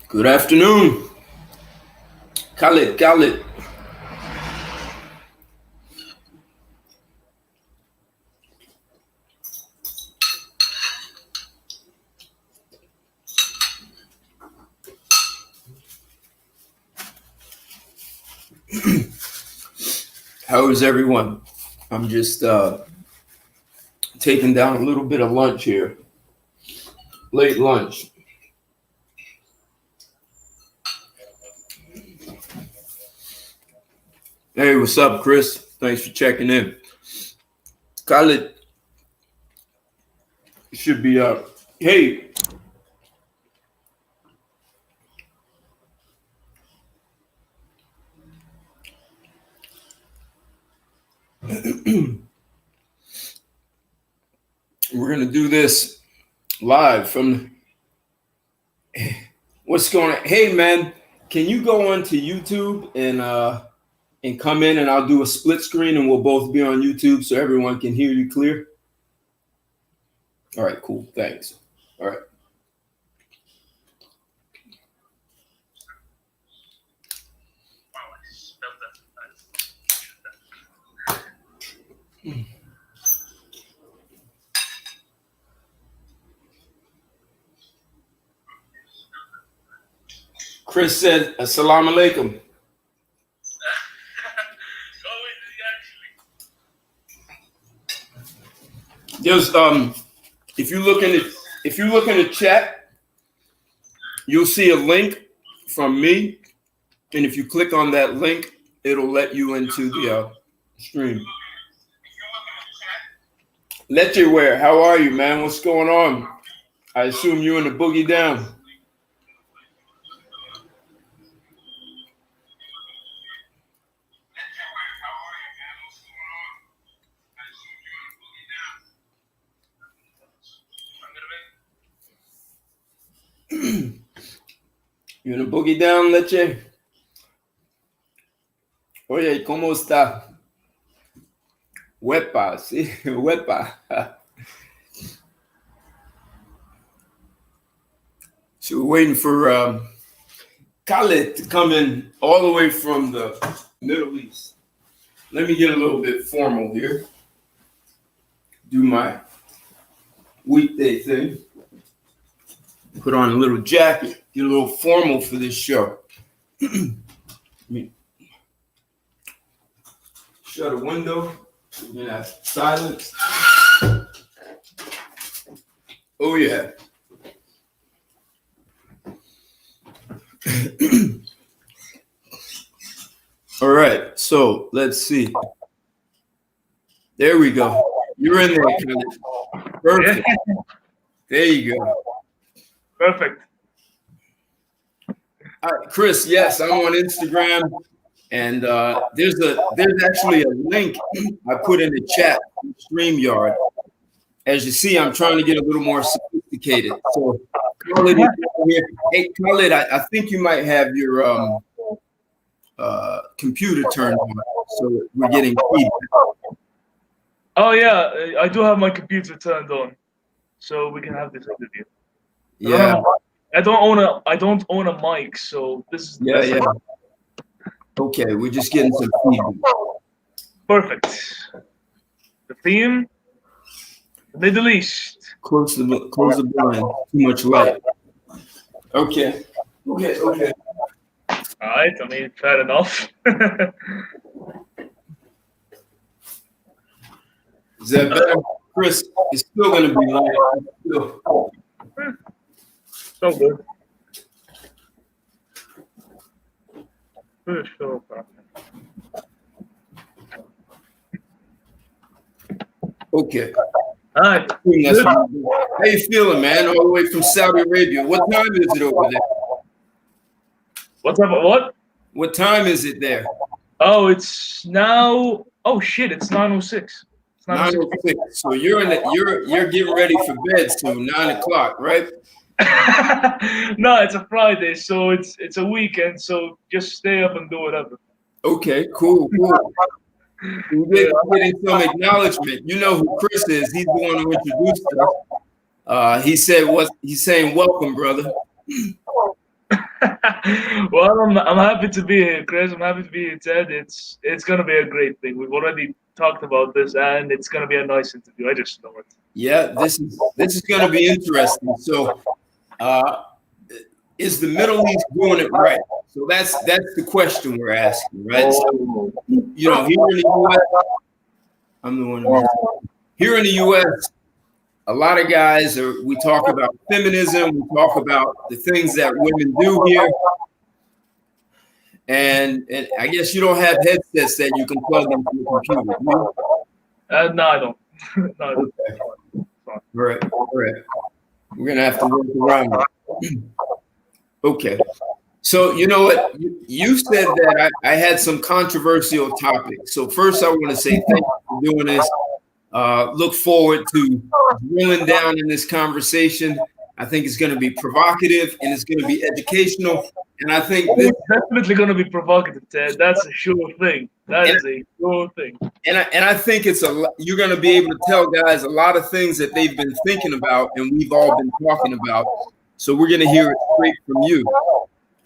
Good afternoon, Khalid. How is everyone? I'm just taking down a little bit of lunch here, late lunch. Hey, what's up, Chris? Thanks for checking in. Khalid should be up. Hey. We're going to do this live from what's going on. Hey, man, can you go onto YouTube and come in, and I'll do a split screen and we'll both be on YouTube so everyone can hear you clear? All right, cool. Thanks. All right. Chris said, Assalamu alaikum. There's if you look in the chat, you'll see a link from me, and if you click on that link, it'll let you into the stream. Leche Ware, how are you, man? What's going on? I assume you in the boogie down. You in the boogie down, Leche? Oye, ¿cómo está? Huepa, sí, huepa. So we're waiting for Khalid to come in all the way from the Middle East. Let me get a little bit formal here. Do my weekday thing. Put on a little jacket. Get a little formal for this show. Let me shut a window. We're gonna have silence. Oh yeah. All right, so let's see. There we go. You're in there, Khalid. Perfect. There you go. Perfect. All right, Chris, yes, I'm on Instagram, and there's actually a link I put in the chat, StreamYard. As you see, I'm trying to get a little more sophisticated. So, Khalid, hey, Khalid, I think you might have your computer turned on, so we're getting feedback. Oh yeah, I do have my computer turned on, so we can have this interview. Yeah. I don't own a mic, so this is yeah. Okay, we're just getting some feedback. Perfect. The theme, the Middle East. Close the blind. Too much light. Okay. All right. I mean, fair enough. Is that better, Chris? It's still gonna be light. So good. Sure. Okay. All right. How you feeling, man? All the way from Saudi Arabia. What time is it over there? What? What time is it there? Oh, it's now. Oh shit! It's 9:06. 9:06. So you're getting ready for bed soon. 9 o'clock, right? No, it's a Friday, so it's a weekend. So just stay up and do whatever. Okay, cool. We're getting some acknowledgement. You know who Chris is. He's the one who introduced us. He's saying welcome, brother. Well, I'm happy to be here, Chris. I'm happy to be here, Ted. It's gonna be a great thing. We've already talked about this, and it's gonna be a nice interview. I just know it. Yeah, this is going to be interesting. So, uh, is the Middle East doing it right? So that's the question we're asking, right? So, you know, here in the U.S., I'm the one who is here in the U.S. A lot of guys we talk about feminism, we talk about the things that women do here, and I guess you don't have headsets that you can plug into your computer, do you? No, I don't. No, I don't. Okay. Right, right. We're gonna have to work around it. Okay. So you know what? You said that I had some controversial topics. So first, I want to say thank you for doing this. Look forward to drilling down in this conversation. I think it's going to be provocative and it's going to be educational. And I think this It's definitely gonna be provocative, Ted. That's a sure thing. That is a sure thing. and I think you're going to be able to tell guys a lot of things that they've been thinking about and we've all been talking about. So we're going to hear it straight from you.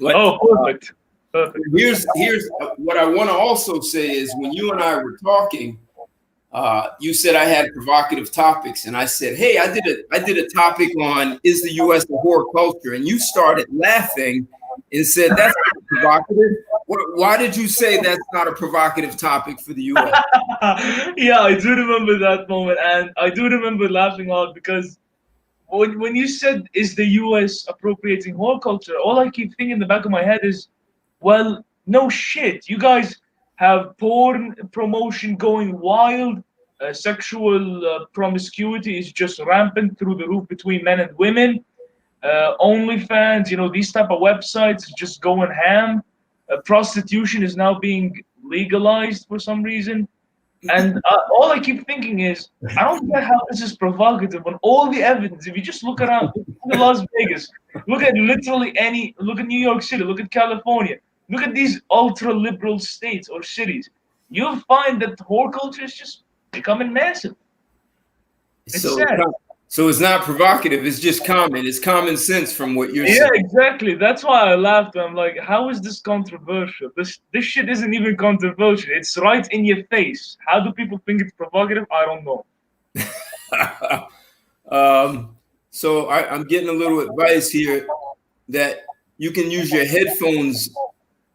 But, Oh, perfect. Perfect. Here's what I want to also say is when you and I were talking, you said I had provocative topics, and I said, "Hey, I did a topic on is the U.S. a whore culture?" And you started laughing and said that's not provocative. Why did you say that's not a provocative topic for the U.S.? Yeah, I do remember that moment, and I do remember laughing out because when you said is the U.S. appropriating whore culture, all I keep thinking in the back of my head is, well, no shit. You guys have porn promotion going wild. Sexual promiscuity is just rampant through the roof between men and women. OnlyFans, these type of websites just going ham. Prostitution is now being legalized for some reason. And all I keep thinking is, I don't get how this is provocative when all the evidence, if you just look around, look at Las Vegas, look at look at New York City, look at California, look at these ultra liberal states or cities, you'll find that whore culture is just becoming massive. It's So, sad. so it's not provocative. It's just common. It's common sense from what you're Yeah, saying. exactly. That's why I laughed. I'm like, how is this controversial? This shit isn't even controversial. It's right in your face. How do people think it's provocative? I don't know. So I'm getting a little advice here that you can use your headphones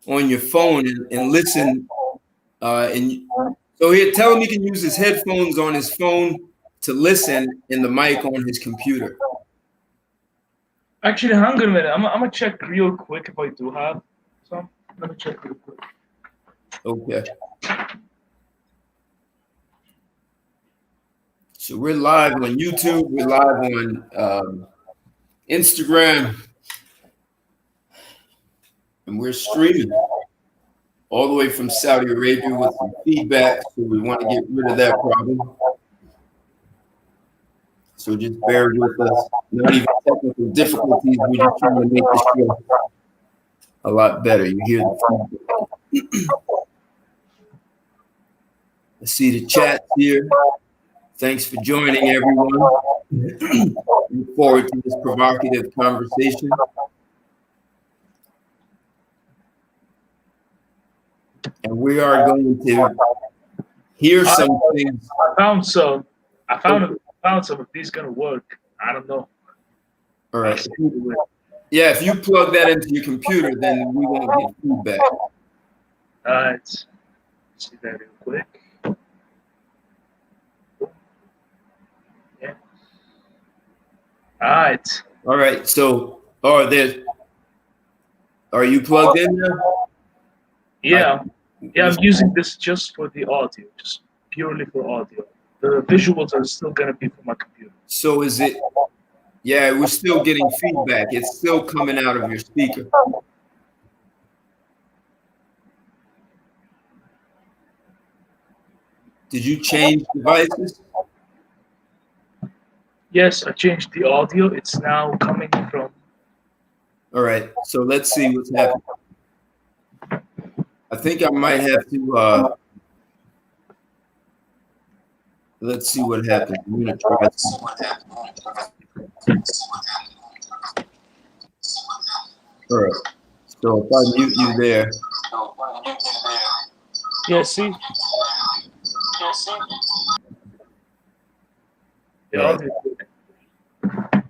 on your phone and listen. And so here, tell him he can use his headphones on his phone to listen and the mic on his computer. Actually, hang on a minute. I'm gonna check real quick if I do have some. Let me check real quick. Okay. So we're live on YouTube. We're live on Instagram, and we're streaming all the way from Saudi Arabia with some feedback. So we want to get rid of that problem. So just bear with us. Not even technical difficulties. We're just trying to make the show a lot better. You hear the feedback. I see the chat here. Thanks for joining, everyone. Look forward to this provocative conversation. And we are going to hear some things. I found some. I found some. If these gonna work, I don't know. All right. Yeah, if you plug that into your computer, then we won't get feedback. All right. Let's see that real quick. Yeah. All right. All right. So, are you plugged in now? Yeah. Yeah, I'm using this just for the audio, just purely for audio. The visuals are still gonna be from my computer. So is it? Yeah, we're still getting feedback. It's still coming out of your speaker. Did you change devices? Yes, I changed the audio. It's now coming from. All right. So let's see what's happening. I think I might have to. Let's see what happens. I'm gonna try this. All right. So if I mute you there, Yeah, see? Yeah, I'll right. do it.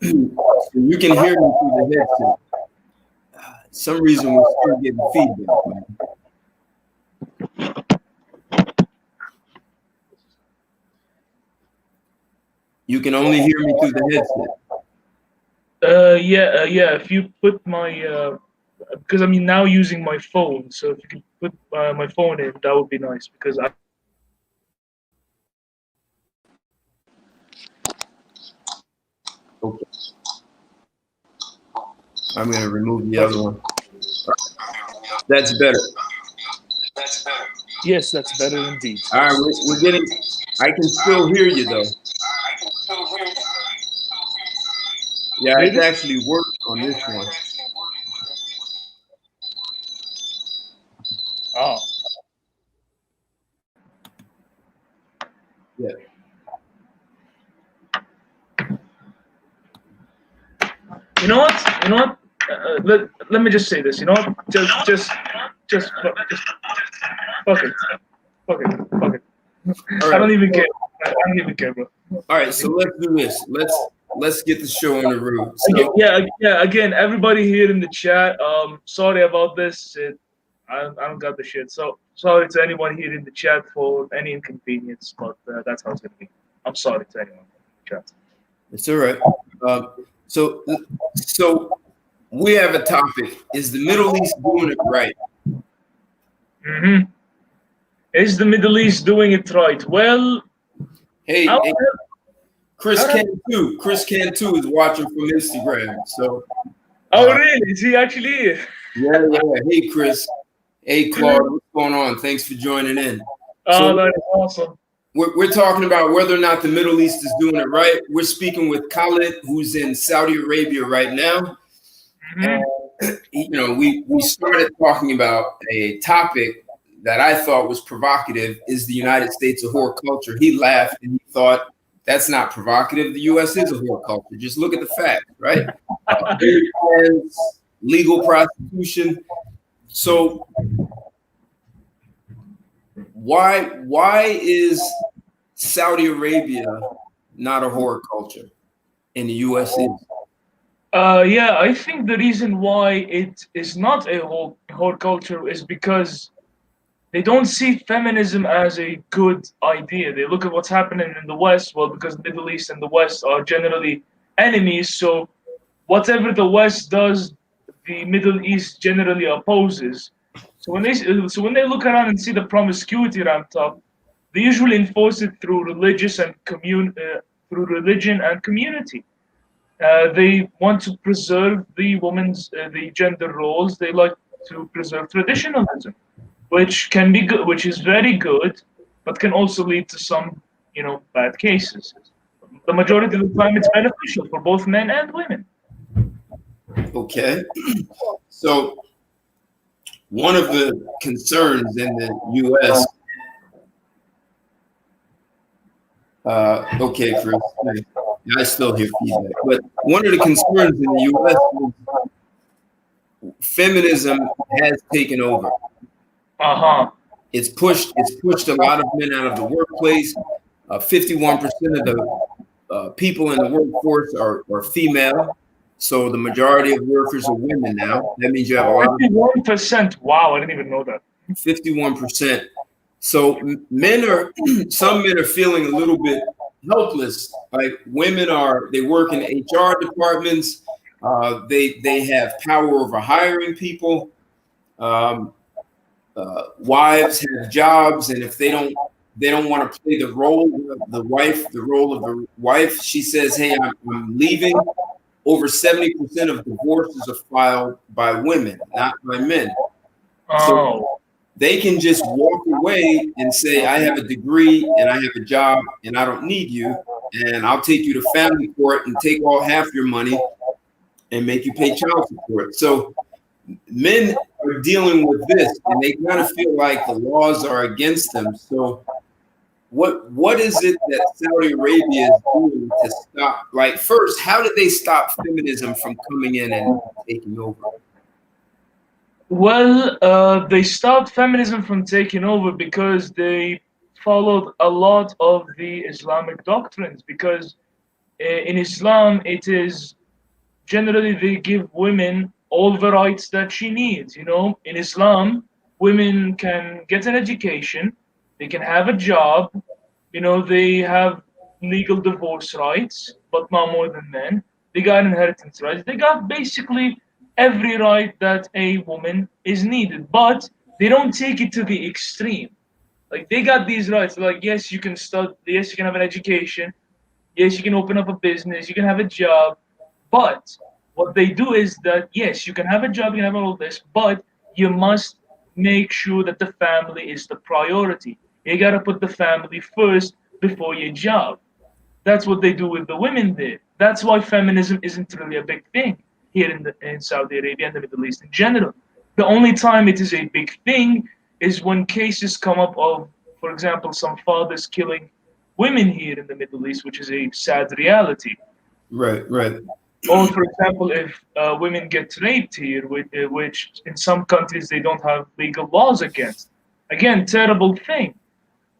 So you can hear me through the headset. Some reason we're still getting feedback, man. You can only hear me through the headset. Yeah. If you put my, because I'm now using my phone, so if you can put my phone in, that would be nice. Because I Okay. I'm gonna remove the other one. That's better. yes, that's better indeed. All right, we're getting. I can still hear you though. Yeah, it's Really? actually worked on this one. Oh. Yeah. You know what? You know what? Let me just say this. You know what? Just fuck it. Fuck it. Fuck it. All I right. don't even care. I don't even care, bro. All right. So let's do this. Let's get the show on the road. So Yeah. Again, everybody here in the chat. Sorry about this. I don't got the shit. So sorry to anyone here in the chat for any inconvenience, but that's how it's gonna be. I'm sorry to anyone in the chat. it's all right. So we have a topic. Is the Middle East doing it right? Mm-hmm. Is the Middle East doing it right? Well, Hey, Chris how- Cantu. Chris Cantu is watching from Instagram. So oh really? Is he actually here? yeah. Hey, Chris. Hey, Claude. What's going on? Thanks for joining in. Oh, So that is awesome. we're talking about whether or not the Middle East is doing it right. We're speaking with Khalid, who's in Saudi Arabia right now. Mm-hmm. We started talking about a topic that I thought was provocative. Is the United States a whore culture? He laughed and he thought that's not provocative. The U.S. is a whore culture. Just look at the facts, right? Legal prostitution. So why is Saudi Arabia not a whore culture and the U.S. is? Yeah, I think the reason why it is not a whole culture is because they don't see feminism as a good idea. They look at what's happening in the West. Well, because the Middle East and the West are generally enemies, so whatever the West does, the Middle East generally opposes. So when they look around and see the promiscuity ramped up, they usually enforce it through through religion and community. They want to preserve the gender roles. They like to preserve traditionalism, which can be good, which is very good, but can also lead to some, bad cases. The majority of the time, it's beneficial for both men and women. Okay. So one of the concerns in the U.S. Okay, Chris. I still hear feedback, but one of the concerns in the U.S. is feminism has taken over. It's pushed a lot of men out of the workplace. 51% of the people in the workforce are female. So the majority of workers are women now. That means you have a lot of 51%. Wow, I didn't even know that. 51%. So some men are feeling a little bit helpless. Like they work in HR departments. They have power over hiring people. Wives have jobs, and if they don't want to play the role of the wife, she says, "Hey, I'm leaving." Over 70% of divorces are filed by women, not by men. So they can just walk away and say, I have a degree and I have a job and I don't need you. And I'll take you to family court and take half your money and make you pay child support. So men are dealing with this and they kind of feel like the laws are against them. So what is it that Saudi Arabia is doing to stop? Like, first, how did they stop feminism from coming in and taking over? Well, they stopped feminism from taking over because they followed a lot of the Islamic doctrines. Because in Islam, it is generally they give women all the rights that she needs. You know, in Islam, women can get an education, they can have a job, you know, they have legal divorce rights, but not more than men. They got inheritance rights. They got basically every right that a woman is needed, but they don't take it to the extreme. Like they got these rights. Like yes, you can study. Yes, you can have an education. Yes, you can open up a business. You can have a job. But what they do is that yes, you can have a job. You can have all this, but you must make sure that the family is the priority. You gotta put the family first before your job. That's what they do with the women there. That's why feminism isn't really a big thing here in Saudi Arabia and the Middle East in general. The only time it is a big thing is when cases come up of, for example, some fathers killing women here in the Middle East, which is a sad reality. Right, right. Or, for example, if women get raped here, which in some countries they don't have legal laws against. Again, terrible thing.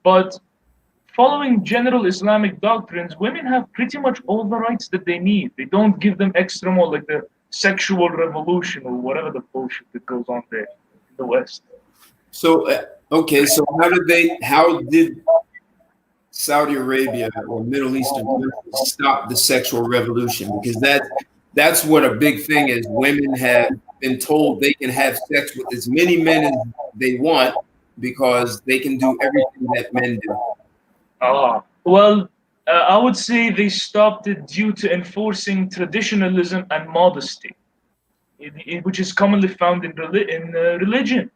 But following general Islamic doctrines, women have pretty much all the rights that they need. They don't give them extra more, like the sexual revolution or whatever the bullshit that goes on there in the West. So, okay, so how did Saudi Arabia or Middle Eastern countries stop the sexual revolution? Because that's what a big thing is. Women have been told they can have sex with as many men as they want because they can do everything that men do. Well, I would say they stopped it due to enforcing traditionalism and modesty, which is commonly found in religion.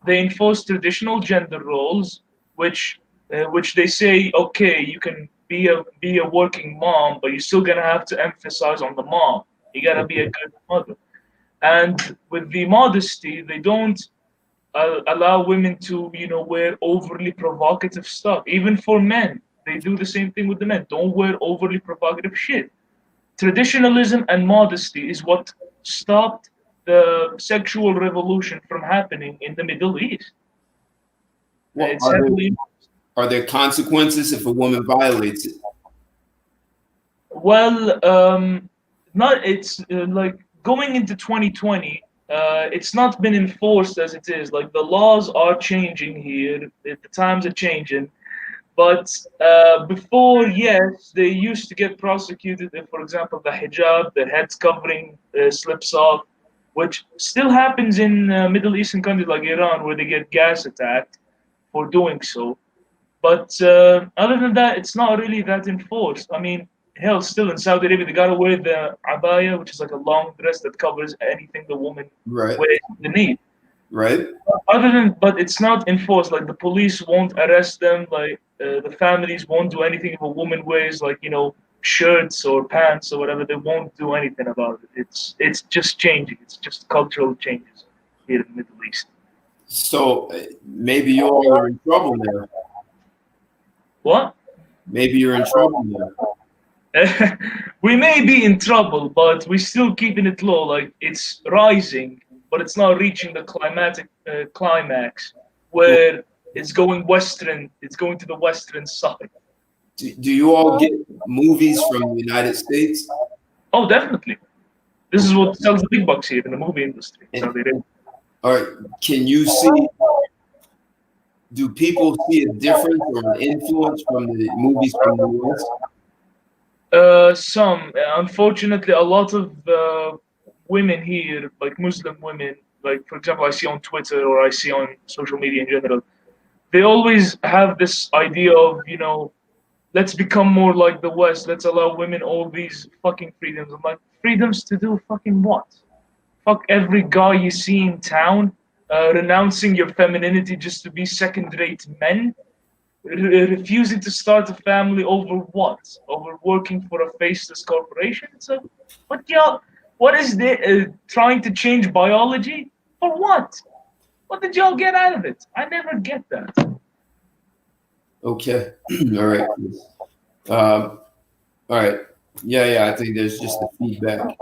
They enforce traditional gender roles, which they say, okay, you can be a working mom, but you're still gonna have to emphasize on the mom. You gotta be a good mother. And with the modesty, they don't allow women to, you know, wear overly provocative stuff. Even for men, they do the same thing with the men. Don't wear overly provocative shit. Traditionalism and modesty is what stopped the sexual revolution from happening in the Middle East. Well, It's heavily are there consequences if a woman violates it? well, not it's like going into 2020. It's not been enforced as it is. Like the laws are changing here. The times are changing. But before, yes, they used to get prosecuted if, for example, the hijab, the head's covering, slips off, which still happens in Middle Eastern countries like Iran, where they get gas attacked for doing so. But other than that, it's not really that enforced. I mean, hell, still in Saudi Arabia, they gotta wear the abaya, which is like a long dress that covers anything the woman Right, wears underneath. right. But it's not enforced. Like the police won't arrest them. Like the families won't do anything if a woman wears, like, you know, shirts or pants or whatever. They won't do anything about it. It's just changing. It's just cultural changes here in the Middle East. So maybe you all are in trouble now. What? Maybe you're in trouble now. We may be in trouble, but we're still keeping it low. Like it's rising, but it's not reaching the climatic climax Well, where it's going western. It's going to the western side. do you all get movies from the United States? Oh, definitely. This is what sells the big bucks here in the movie industry. So And they did. or can you see? Do people see a difference or an influence from the movies from the US? Some, unfortunately, a lot of women here, like Muslim women, like for example, I see on Twitter or I see on social media in general, they always have this idea of, you know, let's become more like the West. Let's allow women all these fucking freedoms. I'm like, freedoms to do fucking what? Fuck every guy you see in town, renouncing your femininity just to be second-rate men, refusing to start a family over what? Over working for a faceless corporation? So, what y'all? What is the trying to change biology for what? What did y'all get out of it? I never get that. Okay. All right. Um, all right. Yeah, yeah. I think there's just the feedback.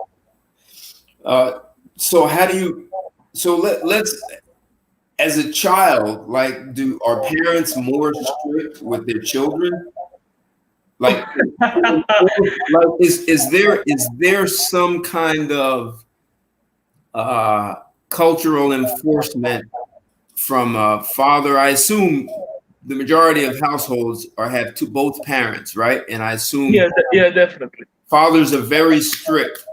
Uh, so how do you? So let's as a child, like, do are parents more strict with their children? Like, like is there some kind of uh, cultural enforcement from a father? I assume the majority of households are have two both parents, right? And I assume Yeah, yeah, definitely. fathers are very strict.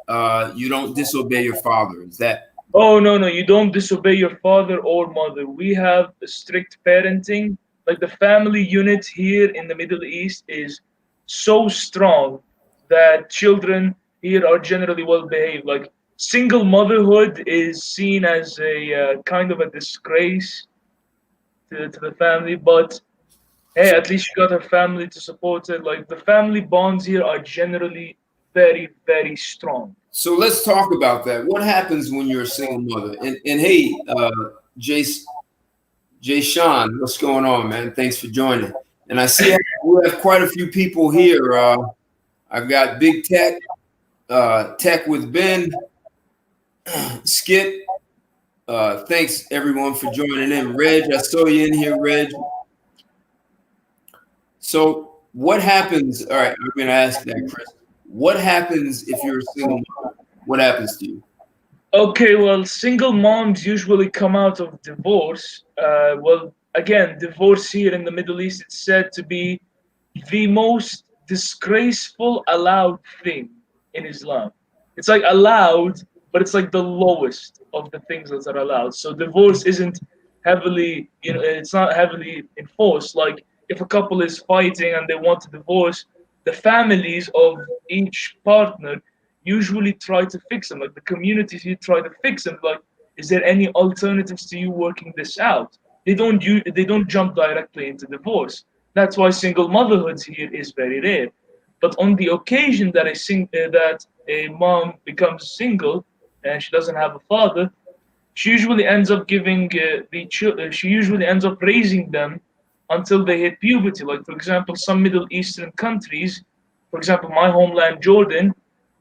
You don't disobey your father. Is that Oh no, no, you don't disobey your father or mother. We have a strict parenting. Like the family unit here in the Middle East is so strong that children here are generally well behaved. Like single motherhood is seen as a kind of a disgrace to the family, but hey, so? at least you got her family to support it. Like the family bonds here are generally very, very strong. So let's talk about that. What happens when you're a single mother? And hey, Jay Jay Sean, what's going on, man? Thanks for joining. And I see we have quite a few people here. I've got Big Tech, Tech with Ben, Skip. Thanks everyone for joining in. Reg, I saw you in here, Reg. So what happens? All right, I'm gonna ask that, Chris. What happens if you're a single mother? What happens to you? Okay, well, single moms usually come out of divorce. Well, again, divorce here in the Middle East, it's said to be the most disgraceful allowed thing in Islam. It's like allowed, but it's like the lowest of the things that are allowed. So divorce isn't heavily, it's not heavily enforced. Like if a couple is fighting and they want to divorce, the families of each partner usually try to fix them. Like the communities here try to fix them. Like, is there any alternatives to you working this out? They don't jump directly into divorce. That's why single motherhood here is very rare. But on the occasion that that a mom becomes single and she doesn't have a father, she usually ends up giving she usually ends up raising them until they hit puberty. Like for example, some Middle Eastern countries, for example, my homeland Jordan,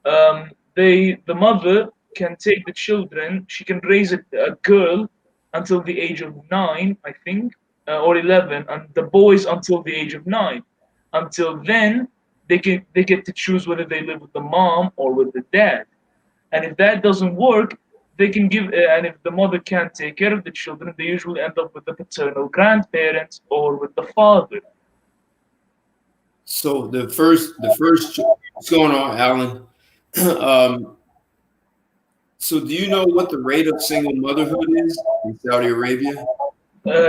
the mother can take the children. She can raise a girl until the age of 9, I think, or 11, and the boys until the age of 9. Until then, they get to choose whether they live with the mom or with the dad. And if that doesn't work, they can give. And if the mother can't take care of the children, they usually end up with the paternal grandparents or with the father. So what's going on, Alan? um, so do you know what the rate of single motherhood is in Saudi Arabia?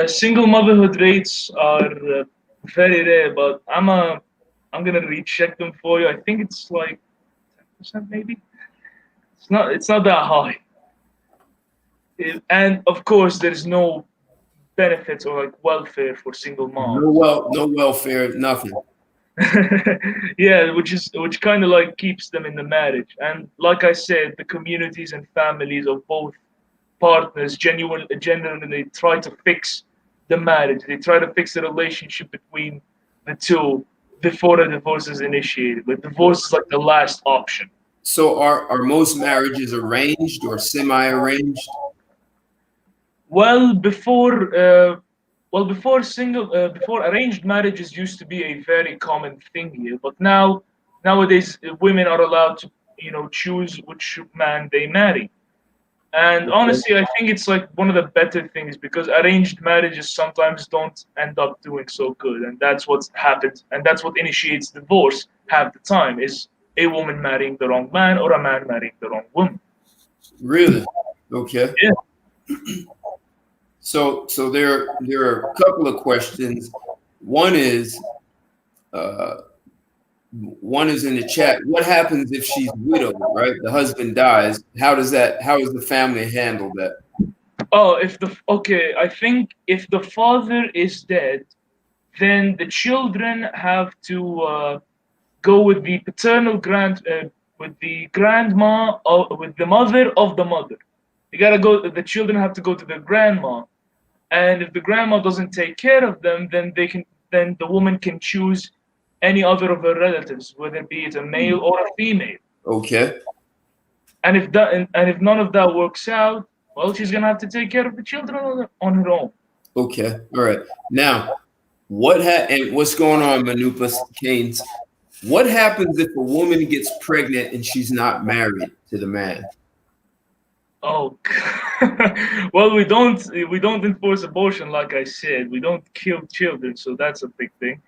Single motherhood rates are very rare, but I'm gonna recheck them for you. I think it's like 10% maybe. It's not that high. And of course, there's no benefits or like welfare for single moms. No welfare, nothing. Yeah, which kind of like keeps them in the marriage. And like I said, the communities and families of both partners genuinely try to fix the marriage. They try to fix the relationship between the two before a divorce is initiated. But divorce is like the last option. So are most marriages arranged or semi-arranged? Well, before arranged marriages used to be a very common thing here, but nowadays women are allowed to choose which man they marry. And Okay. honestly, I think it's like one of the better things because arranged marriages sometimes don't end up doing so good, and that's what happens, and that's what initiates divorce half the time is a woman marrying the wrong man or a man marrying the wrong woman. Really? Okay. Yeah. So there are a couple of questions. One is uh, one is in the chat. What happens if she's widowed, right? The husband dies. How does the family handle that? Oh, I think if the father is dead, then the children have to go with the with the grandma, with the mother of the mother. You gotta go. The children have to go to their grandma, and if the grandma doesn't take care of them, then then the woman can choose any other of her relatives, whether be it a male or a female. Okay. And if none of that works out, well, she's gonna have to take care of the children on her own. Okay. All right. Now, and what's going on, Manupas Canes? What happens if a woman gets pregnant and she's not married to the man? Oh, well, we don't enforce abortion, like I said. We don't kill children, so that's a big thing.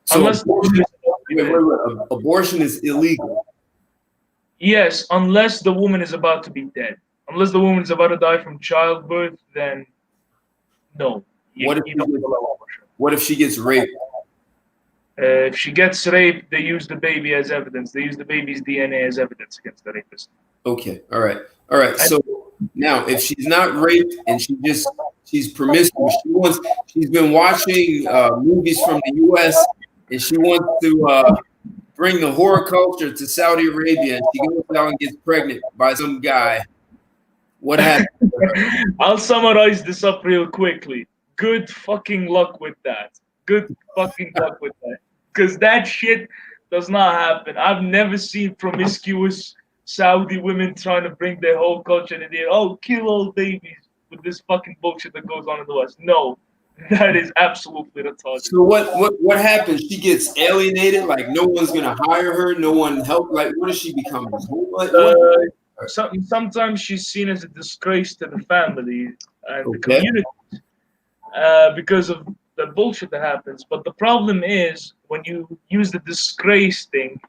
So Unless the woman is about to be dead. abortion is illegal. Yes, unless the woman is about to be dead. Unless the woman is about to die from childbirth, then no. What if she gets raped? If she gets raped, they use the baby as evidence. They use the baby's DNA as evidence against the rapist. Okay. All right. All right. So now, if she's not raped and she's promiscuous, she's been watching movies from the U.S. and she wants to bring the horror culture to Saudi Arabia, and she goes out and gets pregnant by some guy. What happens? I'll summarize this up real quickly. Good fucking luck with that. Good fucking luck with that. Because that shit does not happen. I've never seen promiscuous Saudi women trying to bring their whole culture in there. Oh, kill all babies with this fucking bullshit that goes on in the West. No, that is absolutely retarded. So what happens? She gets alienated. Like no one's gonna hire her. No one help. Like what does she become? Sometimes she's seen as a disgrace to the family and the community because of the bullshit that happens. But the problem is when you use the disgrace thing,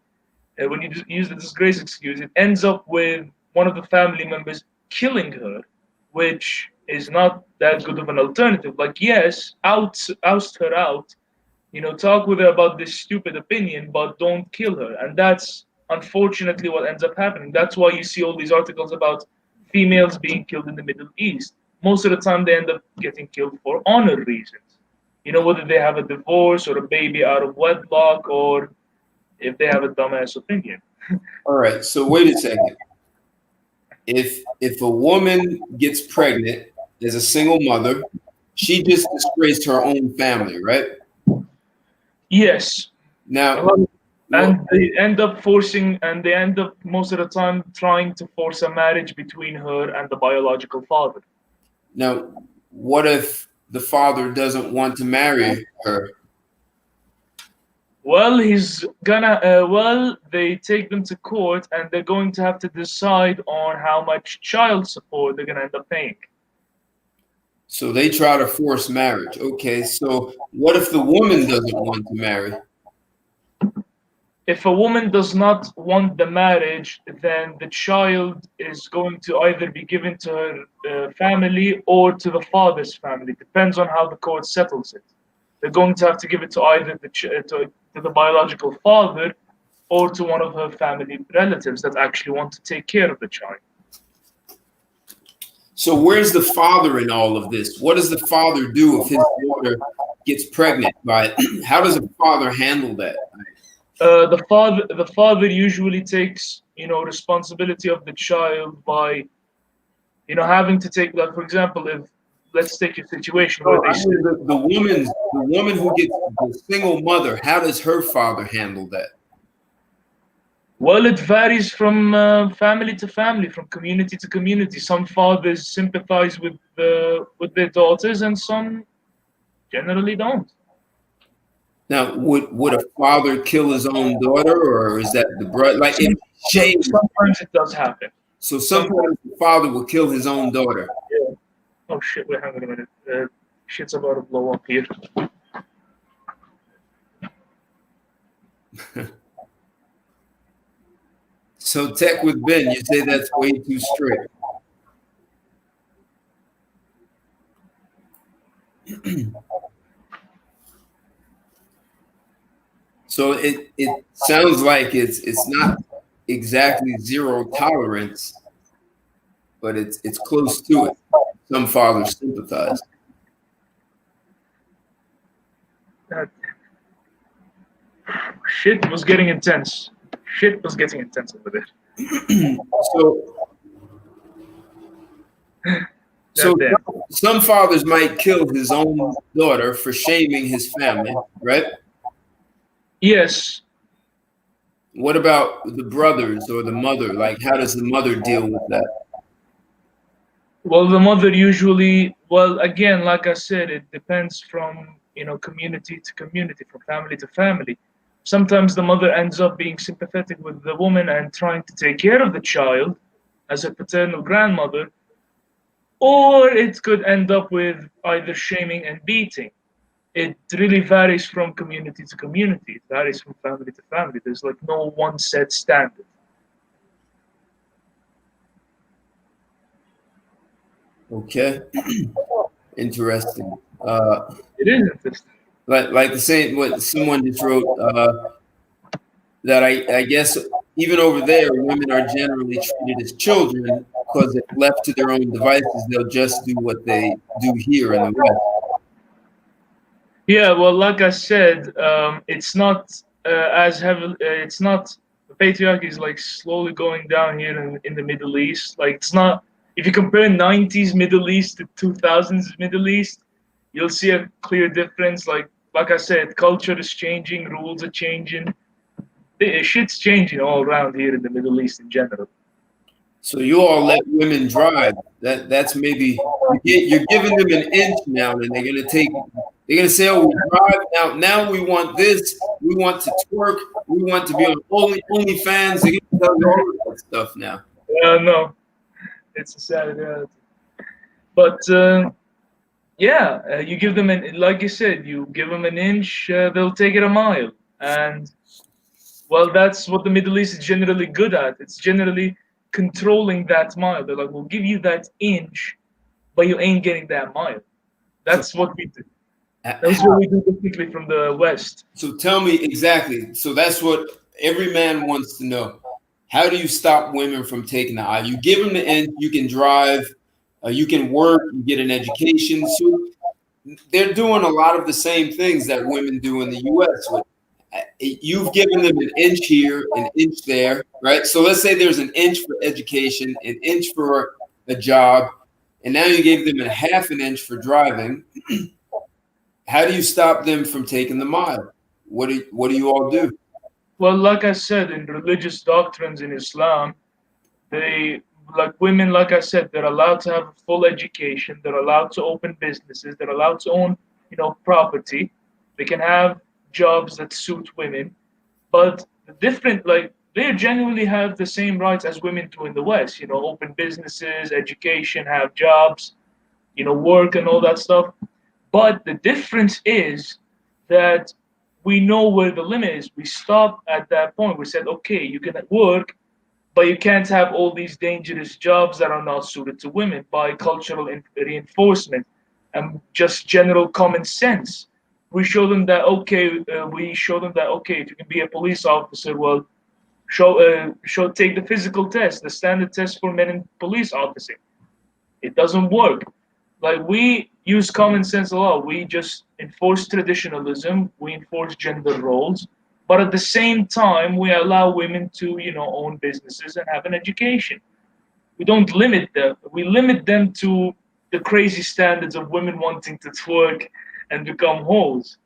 when you use the disgrace excuse, it ends up with one of the family members killing her, which is not that good of an alternative. Like, yes, oust her out, talk with her about this stupid opinion, but don't kill her. And that's unfortunately what ends up happening. That's why you see all these articles about females being killed in the Middle East. Most of the time, they end up getting killed for honor reasons. Whether they have a divorce or a baby out of wedlock, or if they have a dumbass opinion. All right. So wait a second. If a woman gets pregnant as a single mother, she just disgraced her own family, right? Yes. Now, and they end up most of the time trying to force a marriage between her and the biological father. Now, what if the father doesn't want to marry her? Well, they take them to court and they're going to have to decide on how much child support they're going to end up paying. So they try to force marriage. Okay, so what if the woman doesn't want to marry? If a woman does not want the marriage, then the child is going to either be given to her family or to the father's family. Depends on how the court settles it. They're going to have to give it to either to the biological father or to one of her family relatives that actually want to take care of the child. So where's the father in all of this? What does the father do if his daughter gets pregnant by it? How does a father handle that? The father usually takes responsibility of the child by having to take, like, for example, if let's take a situation where the woman who gets the single mother, how does her father handle that? Well, it varies from family to family, from community to community. Some fathers sympathize with their daughters, and some generally don't. Now, would a father kill his own daughter, or is that the brother? Like, sometimes it does happen. So sometimes the father will kill his own daughter. Yeah. Oh shit! Wait, hang on a minute. Shit's about to blow up here. So tech with Ben, you say that's way too strict. So it sounds like it's not exactly zero tolerance, but it's close to it. Some fathers sympathize. Shit was getting intense. Shit was getting intense over there. So Goddamn. some fathers might kill his own daughter for shaming his family, right? Yes. What about the brothers or the mother? Like, how does the mother deal with that? Well, the mother usually, well, again, like I said, it depends from, community to community, from family to family. Sometimes the mother ends up being sympathetic with the woman and trying to take care of the child as a paternal grandmother, or it could end up with either shaming and beating. It really varies from community to community. It varies from family to family. There's like no one set standard. Okay, interesting. It is interesting. Like the same what someone just wrote that I guess even over there, women are generally treated as children because if left to their own devices, they'll just do what they do here in the West. Yeah, well, like I said, it's not as heavy. It's not the patriarchy is like slowly going down here in the Middle East. Like it's not. If you compare '90s Middle East to 2000s Middle East, you'll see a clear difference. Like I said, culture is changing, rules are changing. Shit's changing all around here in the Middle East in general. So you all let women drive. That's maybe you're giving them an inch now, and they're gonna say, "Oh, we drive now. Now we want this. We want to twerk. We want to be on OnlyFans." They're gonna tell you all of that stuff now. No, it's a sad reality. But yeah, you give them like you said, you give them an inch, they'll take it a mile, and well, that's what the Middle East is generally good at. It's generally controlling that mile. They're like, we'll give you that inch, but you ain't getting that mile. So, That's what we do. That's what how? we do differently from the West. So tell me exactly. So that's what every man wants to know. How do you stop women from taking the eye? You give them the inch. You can drive. You can work. You get an education. So they're doing a lot of the same things that women do in the U.S. You've given them an inch here, an inch there, right? So let's say there's an inch for education, an inch for a job, and now you gave them a half an inch for driving. How do you stop them from taking the mile? What do you all do? Well, like I said, in religious doctrines in Islam, they like women, like I said, they're allowed to have a full education, they're allowed to open businesses, they're allowed to own, property. They can have jobs that suit women, but the different like they genuinely have the same rights as women do in the West, open businesses, education, have jobs, work and all that stuff. But the difference is that we know where the limit is. We stop at that point. We said, okay, you can work, but you can't have all these dangerous jobs that are not suited to women by cultural reinforcement and just general common sense. We show them that okay, if you can be a police officer, well, take the physical test, the standard test for men in police officing. It doesn't work. Like we use common sense a lot. We just enforce traditionalism. We enforce gender roles, but at the same time, we allow women to, own businesses and have an education. We don't limit them. We limit them to the crazy standards of women wanting to twerk and become hoes.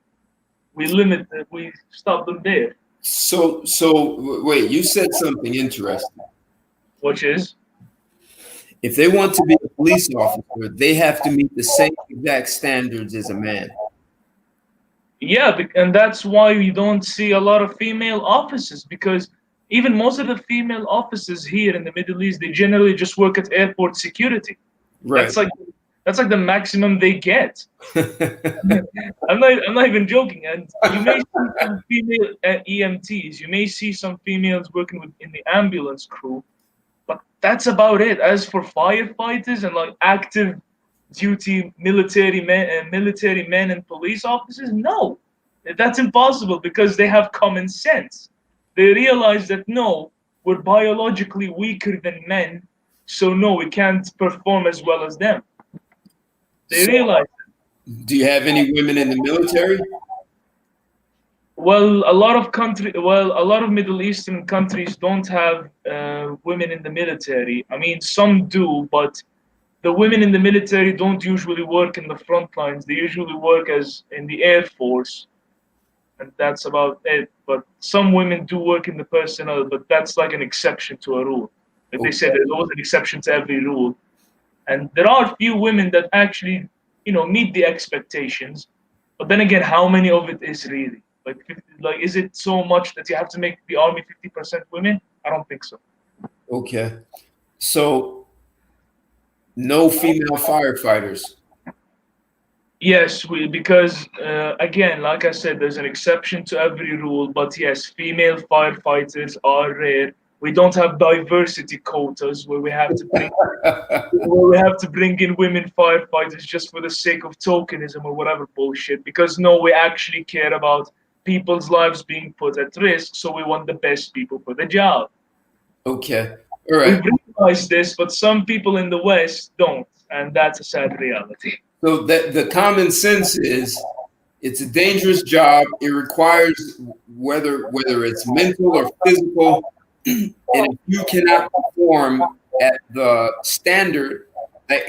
We limit them. We stop them there. So wait, you said something interesting. Which is If they want to be a police officer, they have to meet the same exact standards as a man. yeah, and that's why we don't see a lot of female officers because even most of the female officers here in the Middle East, they generally just work at airport security. Right. That's like that's like the maximum they get. I'm not even joking. And you may see some female EMTs. You may see some females working in the ambulance crew, but that's about it. As for firefighters and like active duty military men and police officers, no, that's impossible because they have common sense. They realize that no, we're biologically weaker than men, so no, we can't perform as well as them. They So, realize. do you have any women in the military? A lot of Middle Eastern countries don't have women in the military. I mean, some do, but the women in the military don't usually work in the front lines. They usually work as in the air force, and that's about it. But some women do work in the personnel, but that's like an exception to a rule. Like they Okay. said, there's always an exception to every rule, and there are few women that actually, meet the expectations. But then again, how many of it is really like, like, is it so much that you have to make the army 50% women? I don't think so. Okay. So no female firefighters. Yes, because again, like I said, there's an exception to every rule. But yes, female firefighters are rare. We don't have diversity quotas where we have to bring in women firefighters just for the sake of tokenism or whatever bullshit. Because no, we actually care about people's lives being put at risk, so we want the best people for the job. Okay. All We've right. realized this, but some people in the West don't, and that's a sad reality. So that the common sense is it's a dangerous job. It requires whether it's mental or physical, and if you cannot perform at the standard,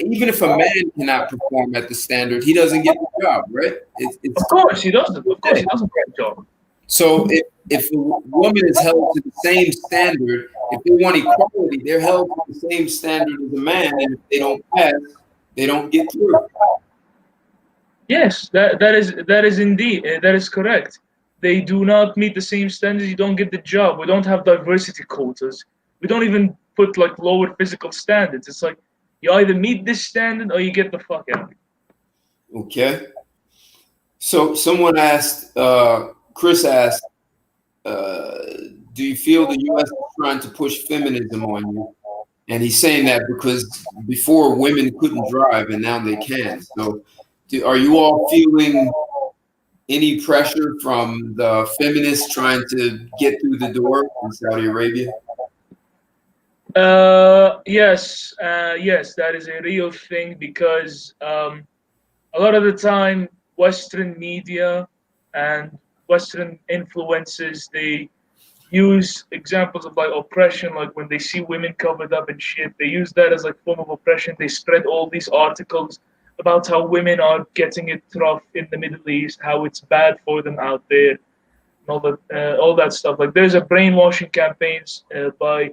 even if a man cannot perform at the standard, he doesn't get the job, right? Of It's course he doesn't. Of course he doesn't get a job. so if a woman is held to the same standard, if they want equality, they're held to the same standard as a man, and if they don't pass, they don't get through. Yes, that is indeed that is correct. They do not meet the same standards. You don't get the job. We don't have diversity quotas. We don't even put like lower physical standards. It's like you either meet this standard or you get the fuck out. Okay. So someone asked, Chris asked, uh, do you feel the U.S. is trying to push feminism on you? And he's saying that because before women couldn't drive and now they can. So are you all feeling any pressure from the feminists trying to get through the door in Saudi Arabia? Yes, that is a real thing because a lot of the time, Western media and Western influences they use examples of like oppression, like when they see women covered up and shit, they use that as like form of oppression. They spread all these articles about how women are getting it rough in the Middle East, how it's bad for them out there, and all that stuff. Like there's a brainwashing campaigns by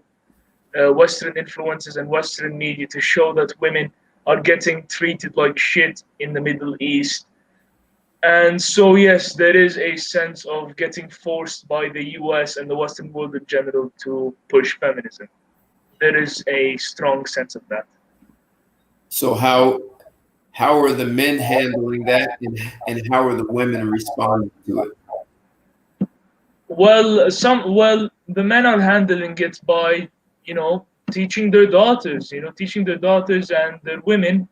Western influences and Western media to show that women are getting treated like shit in the Middle East. And so, yes, there is a sense of getting forced by the US and the Western world in general to push feminism. There is a strong sense of that. So how are the men handling that, and how are the women responding to it? The men are handling it by, teaching their daughters and their women,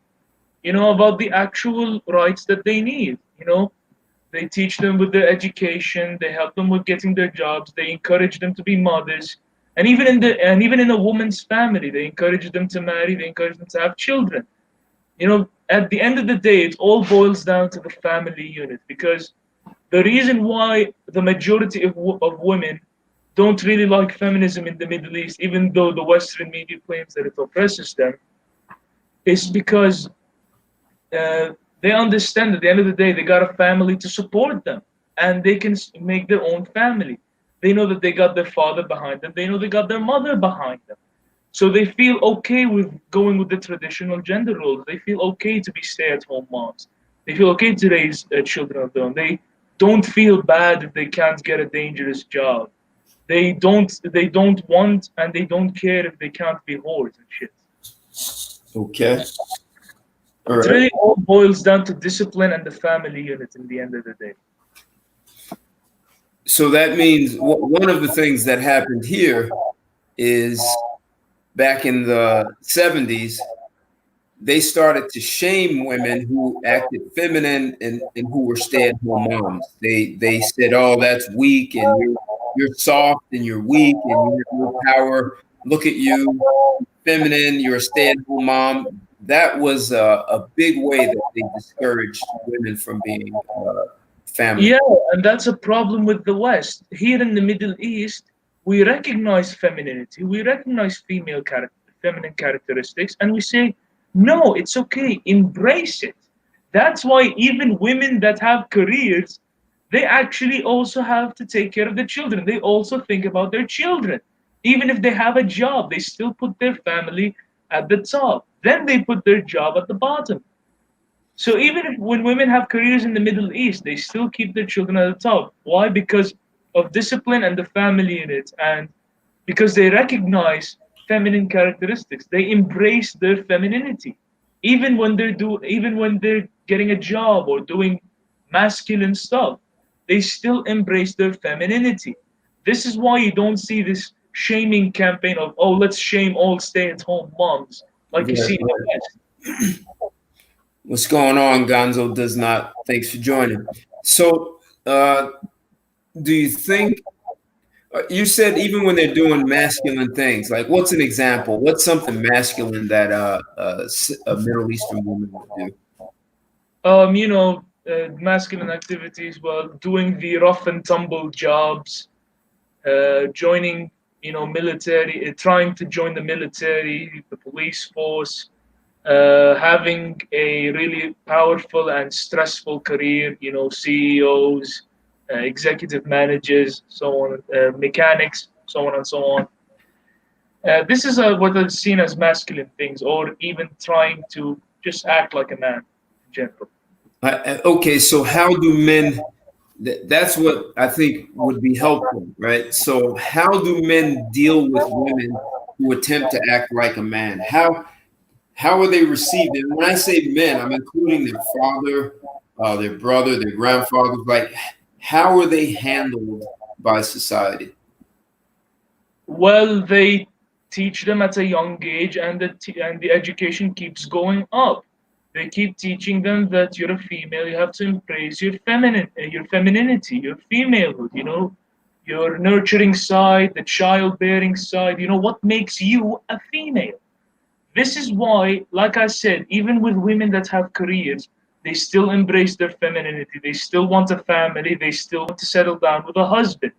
about the actual rights that they need. They teach them with their education. They help them with getting their jobs. They encourage them to be mothers, and even in a woman's family, they encourage them to marry. They encourage them to have children. At the end of the day, it all boils down to the family unit because the reason why the majority of women don't really like feminism in the Middle East, even though the Western media claims that it oppresses them, is because they understand at the end of the day they got a family to support them and they can make their own family. They know that they got their father behind them. They know they got their mother behind them. So they feel okay with going with the traditional gender roles. They feel okay to be stay-at-home moms. They feel okay to raise children of their own. They don't feel bad if they can't get a dangerous job. They don't want and they don't care if they can't be whores and shit. Okay. All It right. really all boils down to discipline and the family unit in the end of the day. So that means one of the things that happened here is back in the 70s, they started to shame women who acted feminine and who were stay-at-home moms. They said, "Oh, that's weak, and you're soft, and you're weak, and you have no power. Look at you, feminine. You're a stay-at-home mom." That was a big way that they discouraged women from being family. Yeah, and that's a problem with the West. Here in the Middle East, we recognize femininity, we recognize feminine characteristics, and we say No, it's okay. Embrace it. That's why even women that have careers, they actually also have to take care of their children. They also think about their children. Even if they have a job, they still put their family at the top. Then they put their job at the bottom. So even if when women have careers in the Middle East, they still keep their children at the top. Why? Because of discipline and the family unit, and because they recognize feminine characteristics. They embrace their femininity, even when they're getting a job or doing masculine stuff. They still embrace their femininity. This is why you don't see this shaming campaign of, oh, let's shame all stay-at-home moms like you Right, see in the right. West. What's going on, Gonzo does not. Thanks for joining. So, do you think you said even when they're doing masculine things, like what's an example? What's something masculine that a Middle Eastern woman would do? Masculine activities, well, doing the rough and tumble jobs, joining, military, trying to join the military, the police force, having a really powerful and stressful career, CEOs, executive managers, so on, mechanics, so on and so on. This is what is seen as masculine things, or even trying to just act like a man in general. Okay, so how do men? That's what I think would be helpful, right? So, how do men deal with women who attempt to act like a man? How are they received? And when I say men, I'm including their father, their brother, their grandfather. Like, how are they handled by society? Well, they teach them at a young age, and the education keeps going up. They keep teaching them that you're a female, you have to embrace your femininity, your femalehood. Your nurturing side, the childbearing side. What makes you a female. This is why, like I said, even with women that have careers, they still embrace their femininity. They still want a family. They still want to settle down with a husband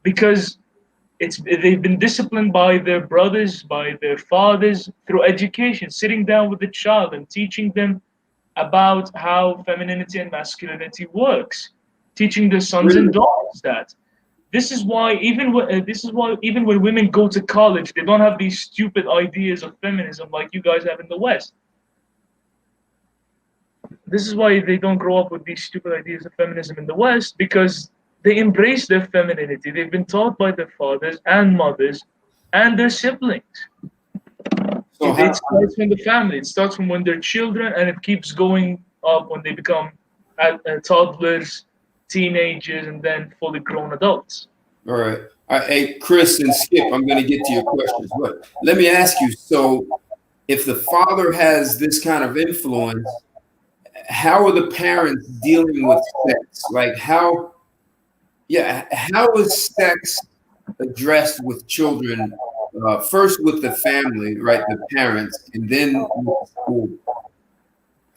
because they've been disciplined by their brothers, by their fathers through education, sitting down with the child and teaching them about how femininity and masculinity works, teaching their sons and Really? daughters that. This is why even when women go to college, they don't have these stupid ideas of feminism like you guys have in the West. This is why they don't grow up with these stupid ideas of feminism in the West, because they embrace their femininity. They've been taught by their fathers and mothers and their siblings. So It how? starts from the family. It starts from when they're children, and it keeps going up when they become toddlers, teenagers, and then fully grown adults. All right. Hey, Chris and Skip, I'm going to get to your questions, but let me ask you. So, if the father has this kind of influence, how are the parents dealing with sex? Like, yeah, how is sex addressed with children? First with the family, right, the parents, and then with the school.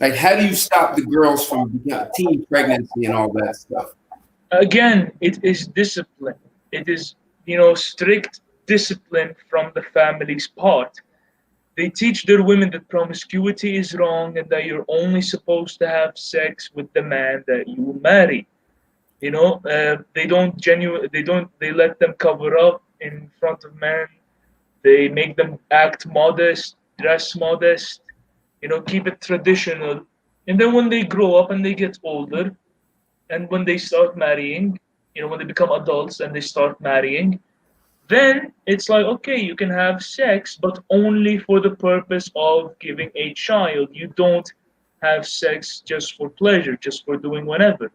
Like, how do you stop the girls from teen pregnancy and all that stuff? Again, it is discipline. It is, strict discipline from the family's part. They teach their women that promiscuity is wrong and that you're only supposed to have sex with the man that you marry. They let them cover up in front of men. They make them act modest, dress modest, keep it traditional. And then when they grow up and they get older, and when they start marrying, when they become adults and they start marrying, then it's like, okay, you can have sex, but only for the purpose of giving a child. You don't have sex just for pleasure, just for doing whatever.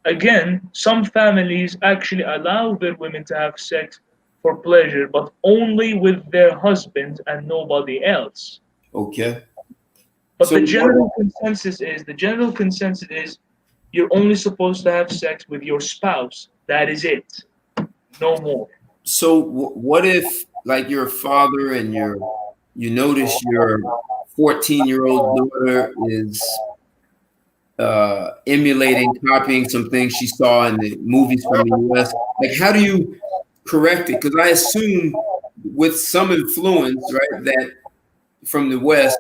Again, some families actually allow their women to have sex for pleasure, but only with their husband and nobody else. Okay. But So the general consensus is you're only supposed to have sex with your spouse. That is it. No more. what if like you're a father and you notice your 14-year-old daughter is emulating, copying some things she saw in the movies from the US? Like, how do you correct it? Because I assume with some influence, right, that from the West,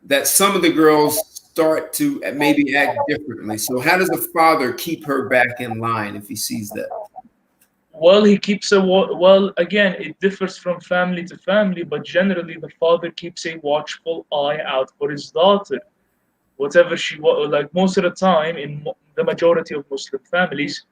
that some of the girls start to maybe act differently. So how does a father keep her back in line if he sees that? Well, he keeps a well. Again, it differs from family to family, but generally, the father keeps a watchful eye out for his daughter. Whatever like most of the time in the majority of Muslim families,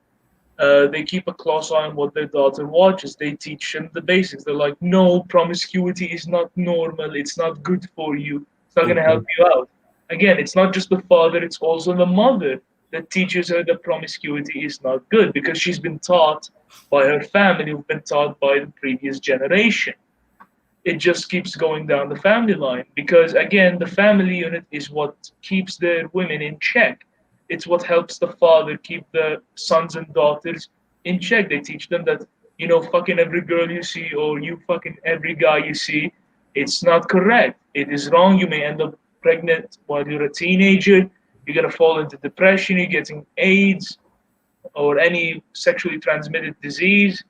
they keep a close eye on what their daughter watches. They teach them the basics. They're like, no, promiscuity is not normal. It's not good for you. It's not going to help Okay. you out. Again, it's not just the father, it's also the mother that teaches her that promiscuity is not good because she's been taught by her family, who've been taught by the previous generation. It just keeps going down the family line because again the family unit is what keeps the women in check. It's what helps the father keep the sons and daughters in check. They teach them that, fucking every girl you see or you fucking every guy you see, it's not correct, it is wrong. You may end up pregnant while you're a teenager, you're going to fall into depression, you're getting AIDS or any sexually transmitted disease,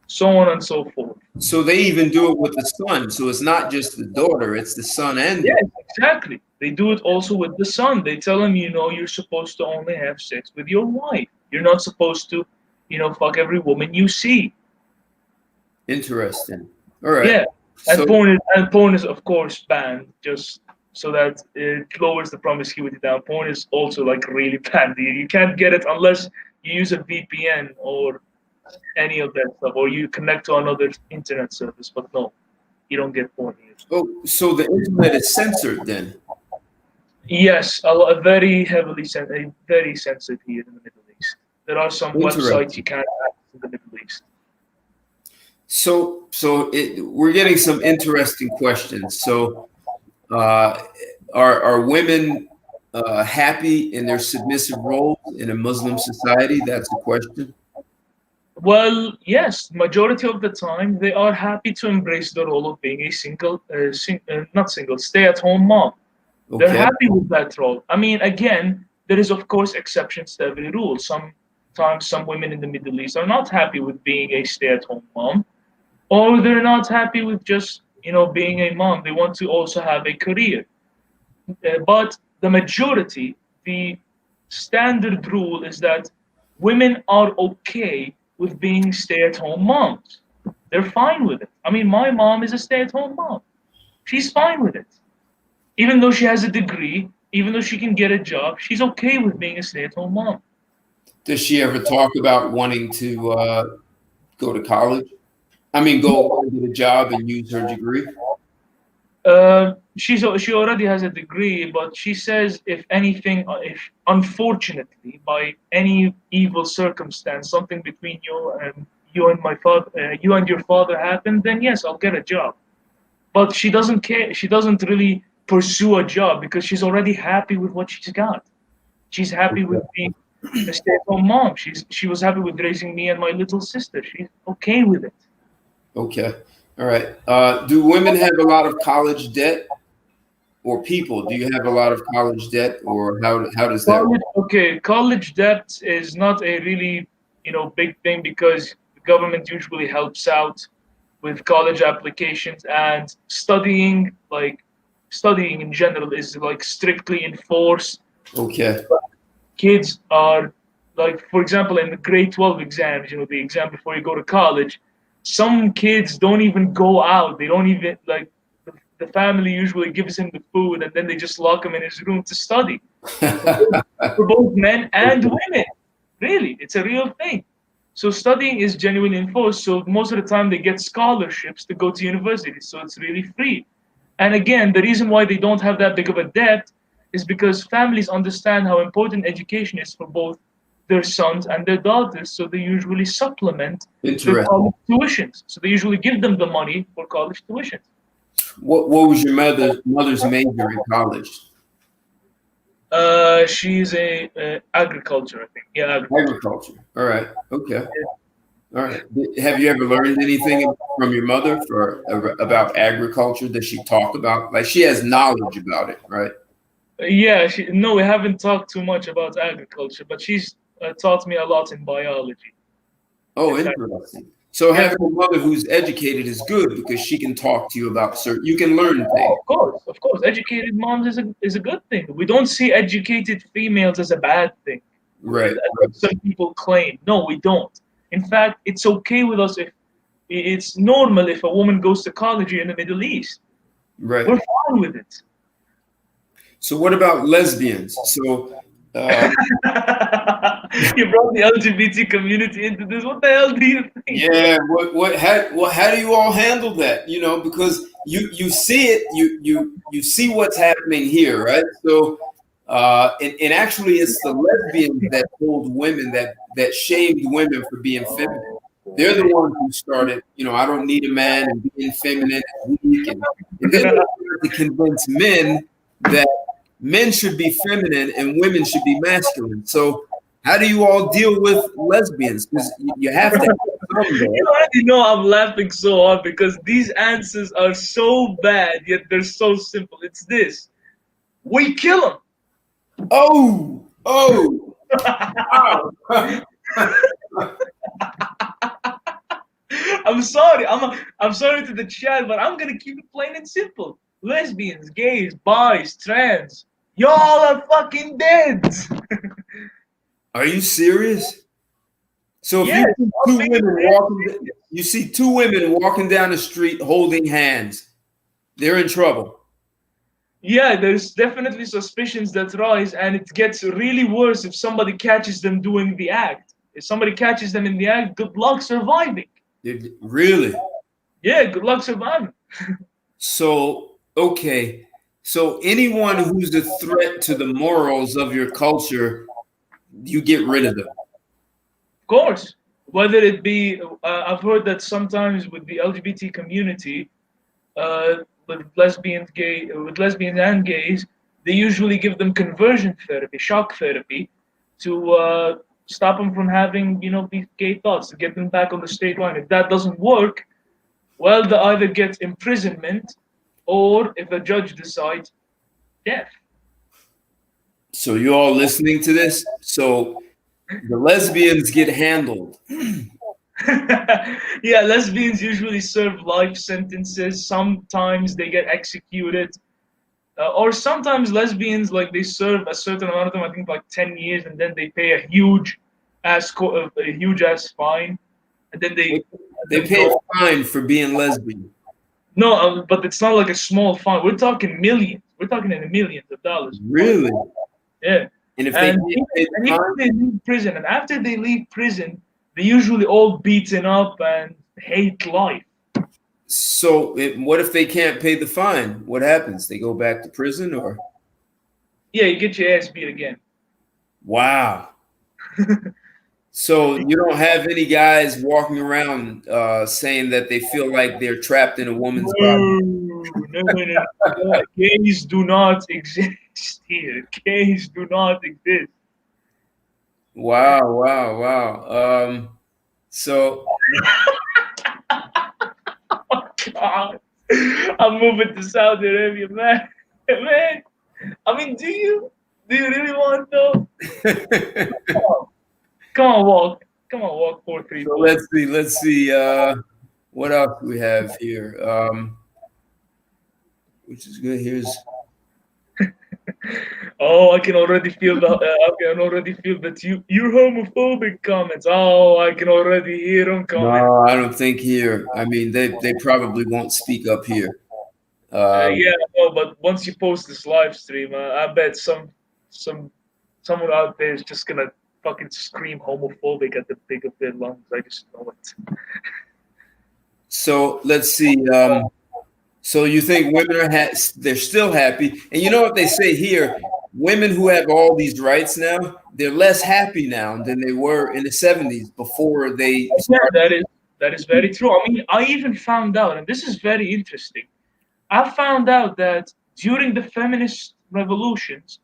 so on and so forth. So they even do it with the son. So it's not just the daughter, it's the son and daughter. Yes, exactly. They do it also with the son. They tell him, you're supposed to only have sex with your wife. You're not supposed to, fuck every woman you see. Interesting. All right. Yeah, and So porn is of course banned just so that it lowers the promiscuity down. Porn is also like really banned. You can't get it unless you use a VPN or any of that stuff, or you connect to another internet service. But no, you don't get porn here. so the internet is censored then. Yes, very very censored here in the Middle East. There are some websites you Interesting. can't access in the Middle East. We're getting some interesting questions. So uh, are women happy in their submissive roles in a Muslim society? That's a question. Well, yes, majority of the time they are happy to embrace the role of being a not single, stay-at-home mom. They're Okay. happy with that role. I mean, again, there is of course exceptions to every rule. Sometimes some women in the Middle East are not happy with being a stay-at-home mom, or they're not happy with just being a mom. They want to also have a career. But the majority, the standard rule is that women are okay with being stay-at-home moms. They're fine with it. I mean, my mom is a stay-at-home mom. She's fine with it. Even though she has a degree, even though she can get a job, she's okay with being a stay-at-home mom. Does she ever talk about wanting to go to college? I mean, go get a job and use her degree? She already has a degree, but she says if anything, if unfortunately by any evil circumstance, something between you and your father happened, then yes, I'll get a job. But she doesn't care. She doesn't really pursue a job because she's already happy with what she's got. She's happy with being a stay-at-home mom. She was happy with raising me and my little sister. She's okay with it. Okay. All right. Do women have a lot of college debt, or people? Do you have a lot of college debt, or how does that work? College debt is not a really big thing because the government usually helps out with college applications and studying. Like studying in general is like strictly enforced. Okay. Kids are like, for example, in the grade 12 exams, the exam before you go to college, some kids don't even go out. They don't even like the family usually gives him the food and then they just lock him in his room to study for both men and women. Really, it's a real thing. So studying is genuinely enforced. So most of the time they get scholarships to go to university. So it's really free. And again, the reason why they don't have that big of a debt is because families understand how important education is for both their sons and their daughters. So they usually supplement their Interesting. college tuitions. So they usually give them the money for college tuitions. What was your mother's major in college? She's a agriculture, I think. Yeah, agriculture. Agriculture. All right. Okay. All right. Have you ever learned anything from your mother about agriculture? Does she talk about, like, she has knowledge about it, right? Yeah, no, we haven't talked too much about agriculture, but she's taught me a lot in biology. Oh, In fact, interesting. So having a mother who's educated is good because she can talk to you about certain. You can learn things. Of course, educated moms is a good thing. We don't see educated females as a bad thing, Right. as some people claim. No, we don't. In fact, it's okay with us if it's normal if a woman goes to college in the Middle East. Right. We're fine with it. So what about lesbians? So You brought the LGBT community into this. What the hell do you think? yeah, how do you all handle that? You know, because you see it, you see what's happening here, right? So and actually it's the lesbians that told women that shamed women for being feminine. They're the ones who started, you know, I don't need a man and being feminine and weak, and then they started to convince men that men should be feminine and women should be masculine. So how do you all deal with lesbians? Because you have to have some there. You already know I'm laughing so hard because these answers are so bad, yet they're so simple. It's this: we kill them. Oh, wow. I'm sorry. I'm sorry to the chat, but I'm gonna keep it plain and simple. Lesbians, gays, bis, trans, y'all are fucking dead. Are you serious? So if Yes, you see two women walking down the street holding hands, they're in trouble. yeah, there's definitely suspicions that rise, and it gets really worse if somebody catches them doing the act. If somebody catches them in the act, good luck surviving. Really? Yeah, good luck surviving. So, okay. So anyone who's a threat to the morals of your culture, you get rid of them. Of course, whether it be, I've heard that sometimes with the LGBT community, with lesbians and gays, they usually give them conversion therapy, shock therapy, to stop them from having, these gay thoughts, to get them back on the straight line. If that doesn't work, well, they either get imprisonment, or if a judge decides, death. So you all listening to this? So the lesbians get handled. Yeah, lesbians usually serve life sentences. Sometimes they get executed, or sometimes lesbians they serve a certain amount of them. I think like 10 years, and then they pay a huge ass fine, and then They pay a fine for being lesbian. No, but it's not like a small fine. We're talking millions. We're talking in the millions of dollars. Really? Yeah. And if they leave prison, and after they leave prison, they're usually all beaten up and hate life. So what if they can't pay the fine? What happens? They go back to prison, or? Yeah, you get your ass beat again. Wow. So you don't have any guys walking around saying that they feel like they're trapped in a woman's body? No. Gays do not exist here. Gays do not exist. Wow. So Oh, God. I'm moving to Saudi Arabia, man. Man, I mean, do you really want to? Come on, walk. 434. So let's see. What else do we have here? Which is good. Here's. Oh, I can already feel that you're homophobic comments. Oh, I can already hear them coming. No, I don't think here. I mean, they probably won't speak up here. Yeah, no, but once you post this live stream, I bet someone out there is just gonna fucking scream homophobic at the peak of their lungs. I just know it. So let's see. So you think women are they're still happy, and you know what they say here: women who have all these rights now, they're less happy now than they were in the 70s before they. Yeah, that is very true. I mean, I even found out, and this is very interesting. I found out that during the feminist revolutions,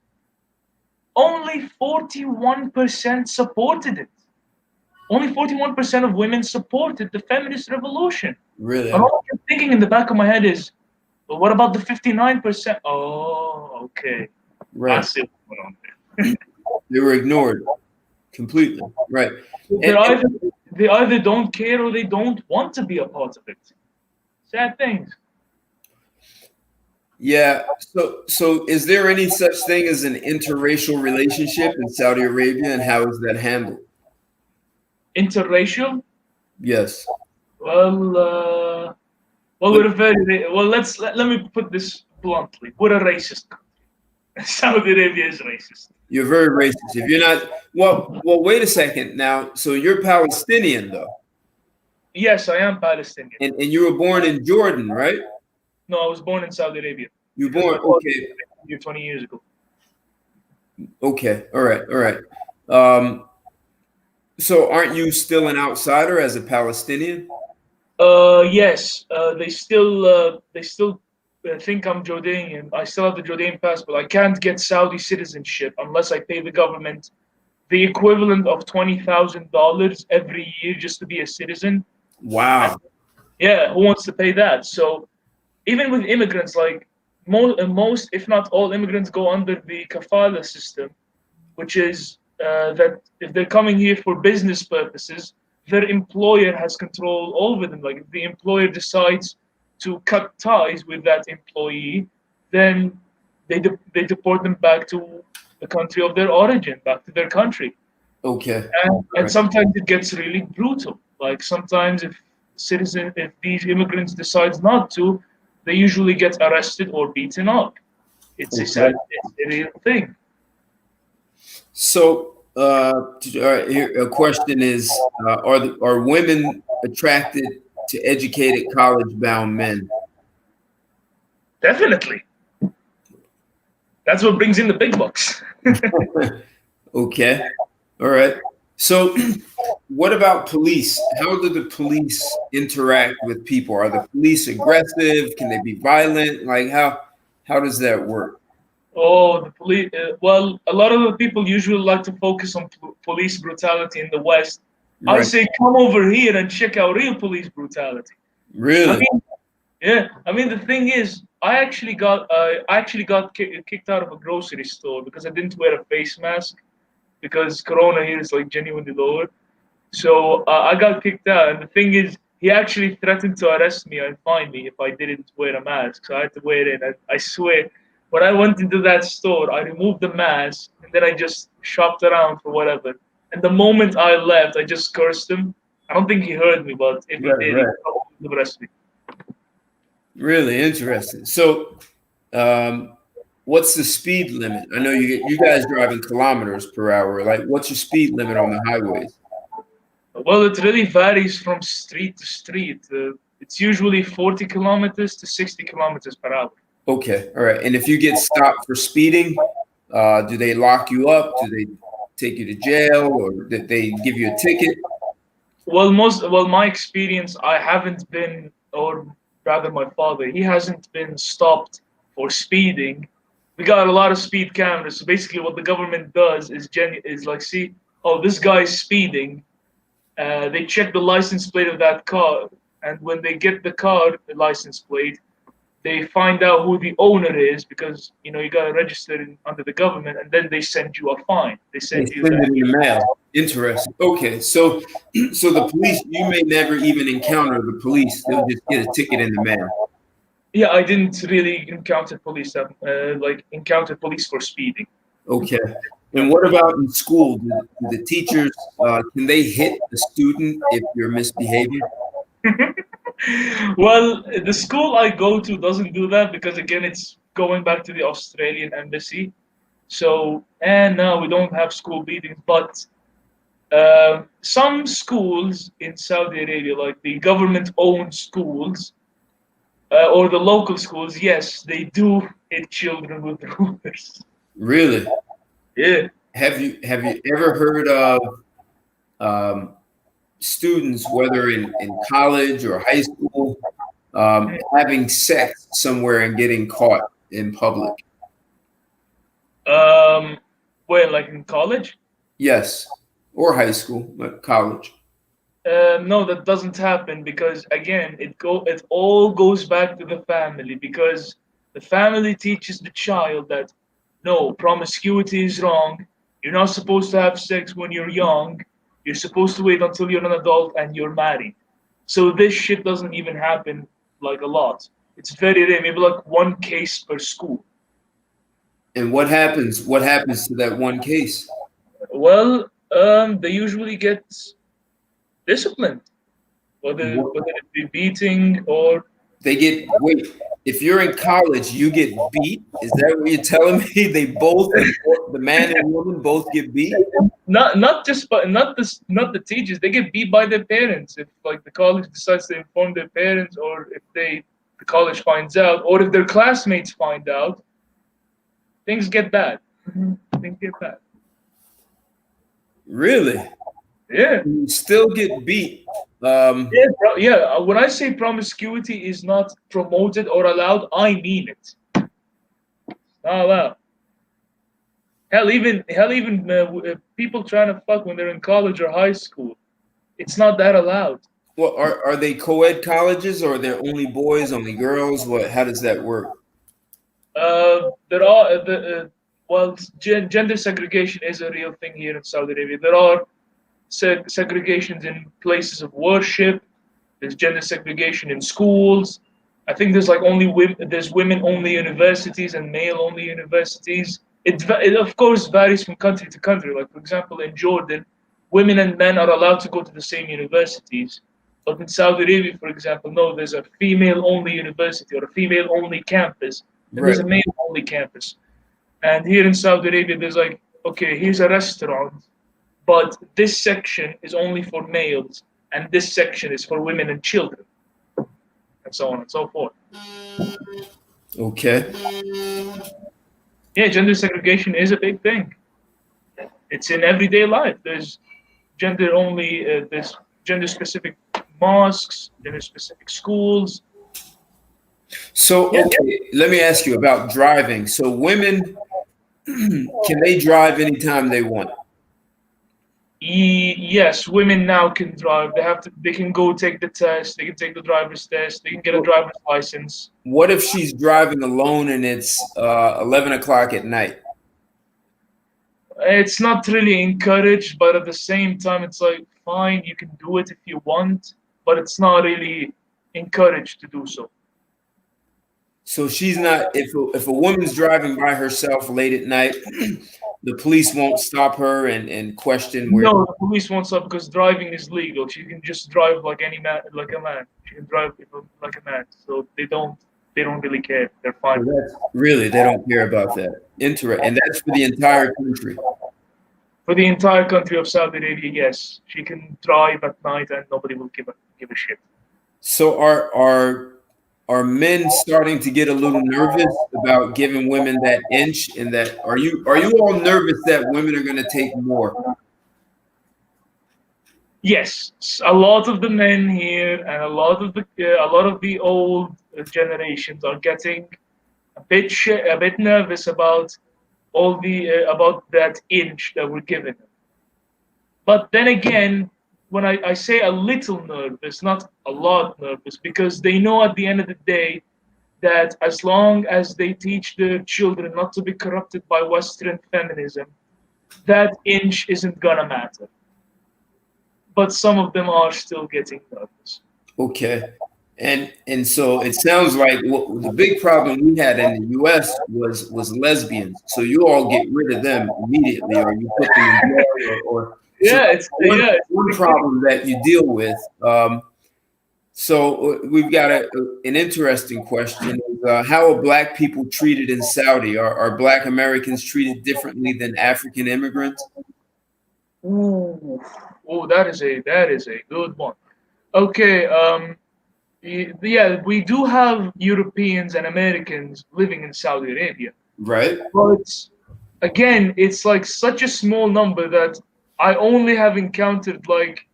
only 41% supported it. Only 41% of women supported the feminist revolution. Really? And all I'm thinking in the back of my head is, well, what about the 59%? Oh, okay. Right. I see what's going on there. They were ignored completely. Right. they either don't care or they don't want to be a part of it. Sad things. Yeah. So is there any such thing as an interracial relationship in Saudi Arabia, and how is that handled? Interracial? Yes. Well, well, But we're very well. Let me put this bluntly. We're a racist country. Saudi Arabia is racist. you're very racist. If you're not, well, wait a second now. So you're Palestinian though, Yes, I am Palestinian. and you were born in Jordan, right? No, I was born in Saudi Arabia You were because born. my father Okay. came here 20 years ago. Okay. All right. All right. Um, so aren't you still an outsider as a Palestinian? Yes, they still think I'm Jordanian. I still have the Jordanian passport. I can't get Saudi citizenship unless I pay the government the equivalent of $20,000 every year just to be a citizen. And Wow. yeah, who wants to pay that? So even with immigrants, like most, if not all, immigrants go under the kafala system, which is that if they're coming here for business purposes, their employer has control over them. Like if the employer decides to cut ties with that employee, then they deport them back to the country of their origin, back to their country. Okay. All And right. sometimes it gets really brutal. Like sometimes if these immigrants decide not to, they usually get arrested or beaten up. Okay. It's a real thing. So, here, a question is: are women attracted to educated, college-bound men? Definitely. That's what brings in the big bucks. Okay. All right. So, what about police? How do the police interact with people? Are the police aggressive? Can they be violent? Like how does that work? Oh, the police. Well, a lot of the people usually like to focus on police brutality in the West. I Right. say, come over here and check out real police brutality. I Really? mean, yeah. I mean, the thing is, I actually got kicked out of a grocery store because I didn't wear a face mask because Corona here is like genuinely lower. So I got kicked out, and the thing is, he actually threatened to arrest me and fine me if I didn't wear a mask. So I had to wear it. And I swear, when I went into that store, I removed the mask and then I just shopped around for whatever. And the moment I left, I just cursed him. I don't think he heard me, but if he Right. did, he Right. probably would arrest me. Really interesting. So, um, what's the speed limit? I know you guys drive in kilometers per hour. Like, what's your speed limit on the highways? Well, it really varies from street to street. It's usually 40 kilometers to 60 kilometers per hour. Okay, all right. And if you get stopped for speeding, do they lock you up? Do they take you to jail, or did they give you a ticket? Well, my experience, I haven't been, or rather, my father, he hasn't been stopped for speeding. We got a lot of speed cameras. So basically, what the government does is like, see, oh, this guy's speeding. They check the license plate of that car, and when they get the car, the license plate, they find out who the owner is because you got to register under the government, and then they send you a fine. They They send you send it that. in the mail. Interesting. Okay, so the police, you may never even encounter the police. They'll just get a ticket in the mail. Yeah, I didn't really encounter police like encounter police for speeding. Okay. And what about in school? Do the teachers can they hit the student if you're misbehaving? Well, the school I go to doesn't do that because again, it's going back to the Australian embassy. So, and no, we don't have school beatings, but some schools in Saudi Arabia, like the government-owned schools or the local schools, yes, they do hit children with rulers. Really? Yeah. Have you ever heard of um, students, whether in college or high school, having sex somewhere and getting caught in public? Um, well, like in college. Yes, or high school, but college. No, that doesn't happen because again, it all goes back to the family because the family teaches the child that no, promiscuity is wrong. You're not supposed to have sex when you're young. You're supposed to wait until you're an adult and you're married. So this shit doesn't even happen like a lot. It's very rare, maybe like one case per school. And what happens? What happens to that one case? Well, they usually get disciplined, What, whether it be beating or they get wait. If you're in college, you get beat. Is that what you're telling me? They both, the man and woman, both get beat. not just but not the teachers. They get beat by their parents if like the college decides to inform their parents, or if the college finds out, or if their classmates find out. Things get bad. Things get bad. Really? Yeah. You still get beat. Yeah, yeah. When I say promiscuity is not promoted or allowed, I mean it. Not allowed. Hell, even people trying to fuck when they're in college or high school, it's not that allowed. Well, are they co-ed colleges or are there only boys, only girls? What? How does that work? There are well, gender segregation is a real thing here in Saudi Arabia. There are segregations in places of worship. There's gender segregation in schools. I think there's like only women. There's women only universities and male only universities. It of course varies from country to country. Like for example, in Jordan, women and men are allowed to go to the same universities. But in Saudi Arabia, for example, no, there's a female only university or a female only campus, and Right. there's a male only campus. And here in Saudi Arabia, there's like, okay, here's a restaurant, but this section is only for males, and this section is for women and children, and so on and so forth. Okay. Yeah, gender segregation is a big thing. It's in everyday life. There's gender specific mosques, gender specific schools. So, Yeah, okay, let me ask you about driving. So, women, can they drive anytime they want? yes, women now can drive. They can go take the test. They can take the driver's test. They can get a driver's license. What if she's driving alone and it's 11 o'clock at night? It's not really encouraged, but at the same time, it's like fine, you can do it if you want, but it's not really encouraged to do so. So she's not. If a woman's driving by herself late at night, the police won't stop her and question where. No, the police won't stop because driving is legal. She can just drive like any man, like a man. She can drive like a man. So they don't really care. They're fine. Really, they don't care about that. Interesting, and that's for the entire country. For the entire country of Saudi Arabia, yes, she can drive at night and nobody will give a shit. So are men starting to get a little nervous about giving women that inch? And that are you all nervous that women are going to take more? Yes, a lot of the men here and a lot of the old generations are getting a bit nervous about about that inch that we're given them. But then again, when I say a little nervous, not a lot nervous, because they know at the end of the day that as long as they teach their children not to be corrupted by Western feminism, that inch isn't gonna matter. But some of them are still getting nervous. Okay. And so it sounds like the big problem we had in the U.S. was lesbians. So you all get rid of them immediately, or you put them in jail, or so Yeah, that's one problem that you deal with. So we've got an interesting question: how are Black people treated in Saudi? Are Black Americans treated differently than African immigrants? ooh, ooh, that is a good one. Okay, yeah, we do have Europeans and Americans living in Saudi Arabia, Right. but again, it's like such a small number that I only have encountered like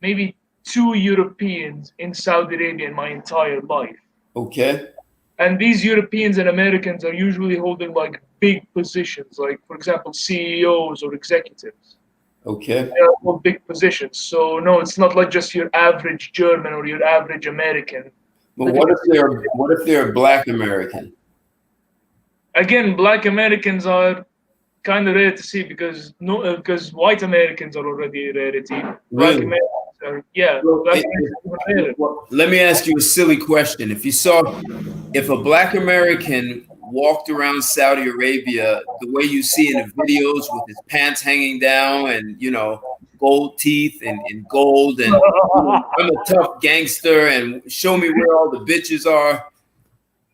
maybe two Europeans in Saudi Arabia in my entire life. Okay. And these Europeans and Americans are usually holding like big positions, like for example, CEOs or executives. Okay. They are all big positions. So no, it's not like just your average German or your average American. But what if they're Black American? Again, Black Americans are kind of rare to see because no, because white Americans are already a rarity. Black Really? Americans are, yeah, Well, black Americans are even rarer. let me ask you a silly question. If a black American walked around Saudi Arabia the way you see in the videos with his pants hanging down and, gold teeth and gold and, I'm a tough gangster and show me where all the bitches are.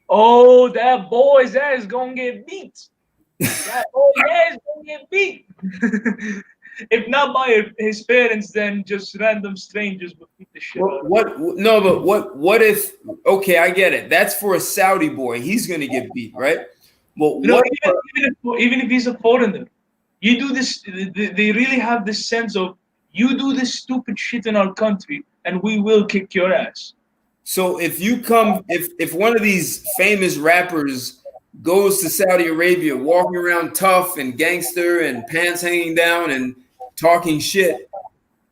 Oh, that boy's ass gonna get beat. That boy's ass gonna get beat. If not by his parents, then just random strangers would beat the shit out of him. No, but what if, okay, I get it. That's for a Saudi boy. He's going to get beat, right? But You know, what, even if he's a foreigner, you do this. They really have this sense of you do this stupid shit in our country, and we will kick your ass. so if one of these famous rappers goes to Saudi Arabia walking around tough and gangster and pants hanging down and talking shit,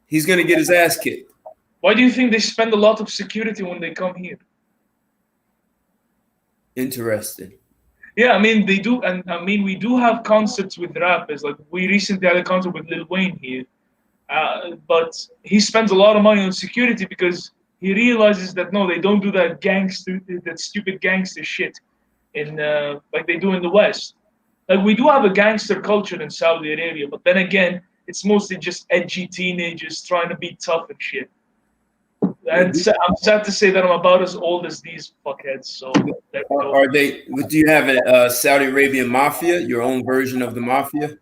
he's going to get his ass kicked. Why do you think they spend a lot of security when they come here? Interesting. Yeah, I mean they do, and I mean we do have concerts with rappers. Like we recently had a concert with Lil Wayne here, but he spends a lot of money on security because he realizes that no, they don't do that stupid gangster shit in like they do in the West. Like we do have a gangster culture in Saudi Arabia, but then again, it's mostly just edgy teenagers trying to be tough and shit. And I'm sad to say that I'm about as old as these fuckheads. So there we go. Are they? Do you have a Saudi Arabian mafia? Your own version of the mafia?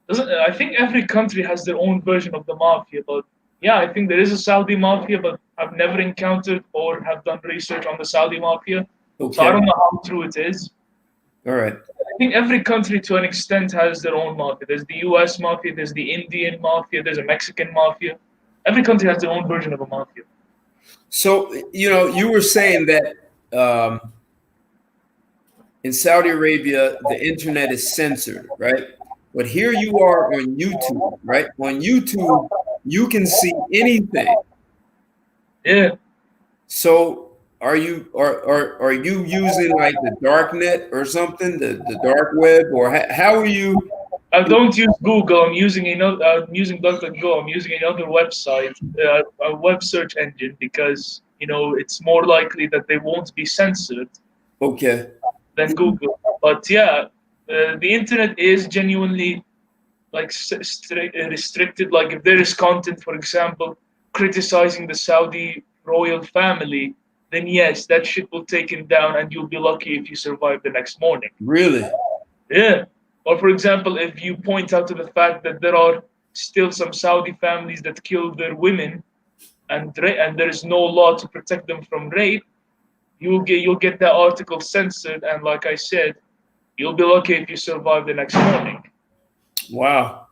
I think every country has their own version of the mafia, but yeah, I think there is a Saudi mafia, but I've never encountered or have done research on the Saudi mafia. Okay. So I don't know how true it is. All right. I think every country to an extent has their own mafia. There's the US mafia, there's the Indian mafia, there's a Mexican mafia. Every country has their own version of a mafia. So, you were saying that in Saudi Arabia, the internet is censored, right? But here you are on YouTube, right? On YouTube, you can see anything. Yeah. So are you using like the dark net or something, the dark web, or how are you? I don't use Google. I'm using DuckDuckGo. I'm using another website, a web search engine, because it's more likely that they won't be censored Okay. than Google. But yeah, the internet is genuinely like restricted. Like if there is content, for example, criticizing the Saudi royal family, then yes, that shit will take it down, and you'll be lucky if you survive the next morning. Really? Yeah. Or for example, if you point out to the fact that there are still some Saudi families that kill their women, and there is no law to protect them from rape, you'll get that article censored, and like I said, you'll be lucky if you survive the next morning. Wow.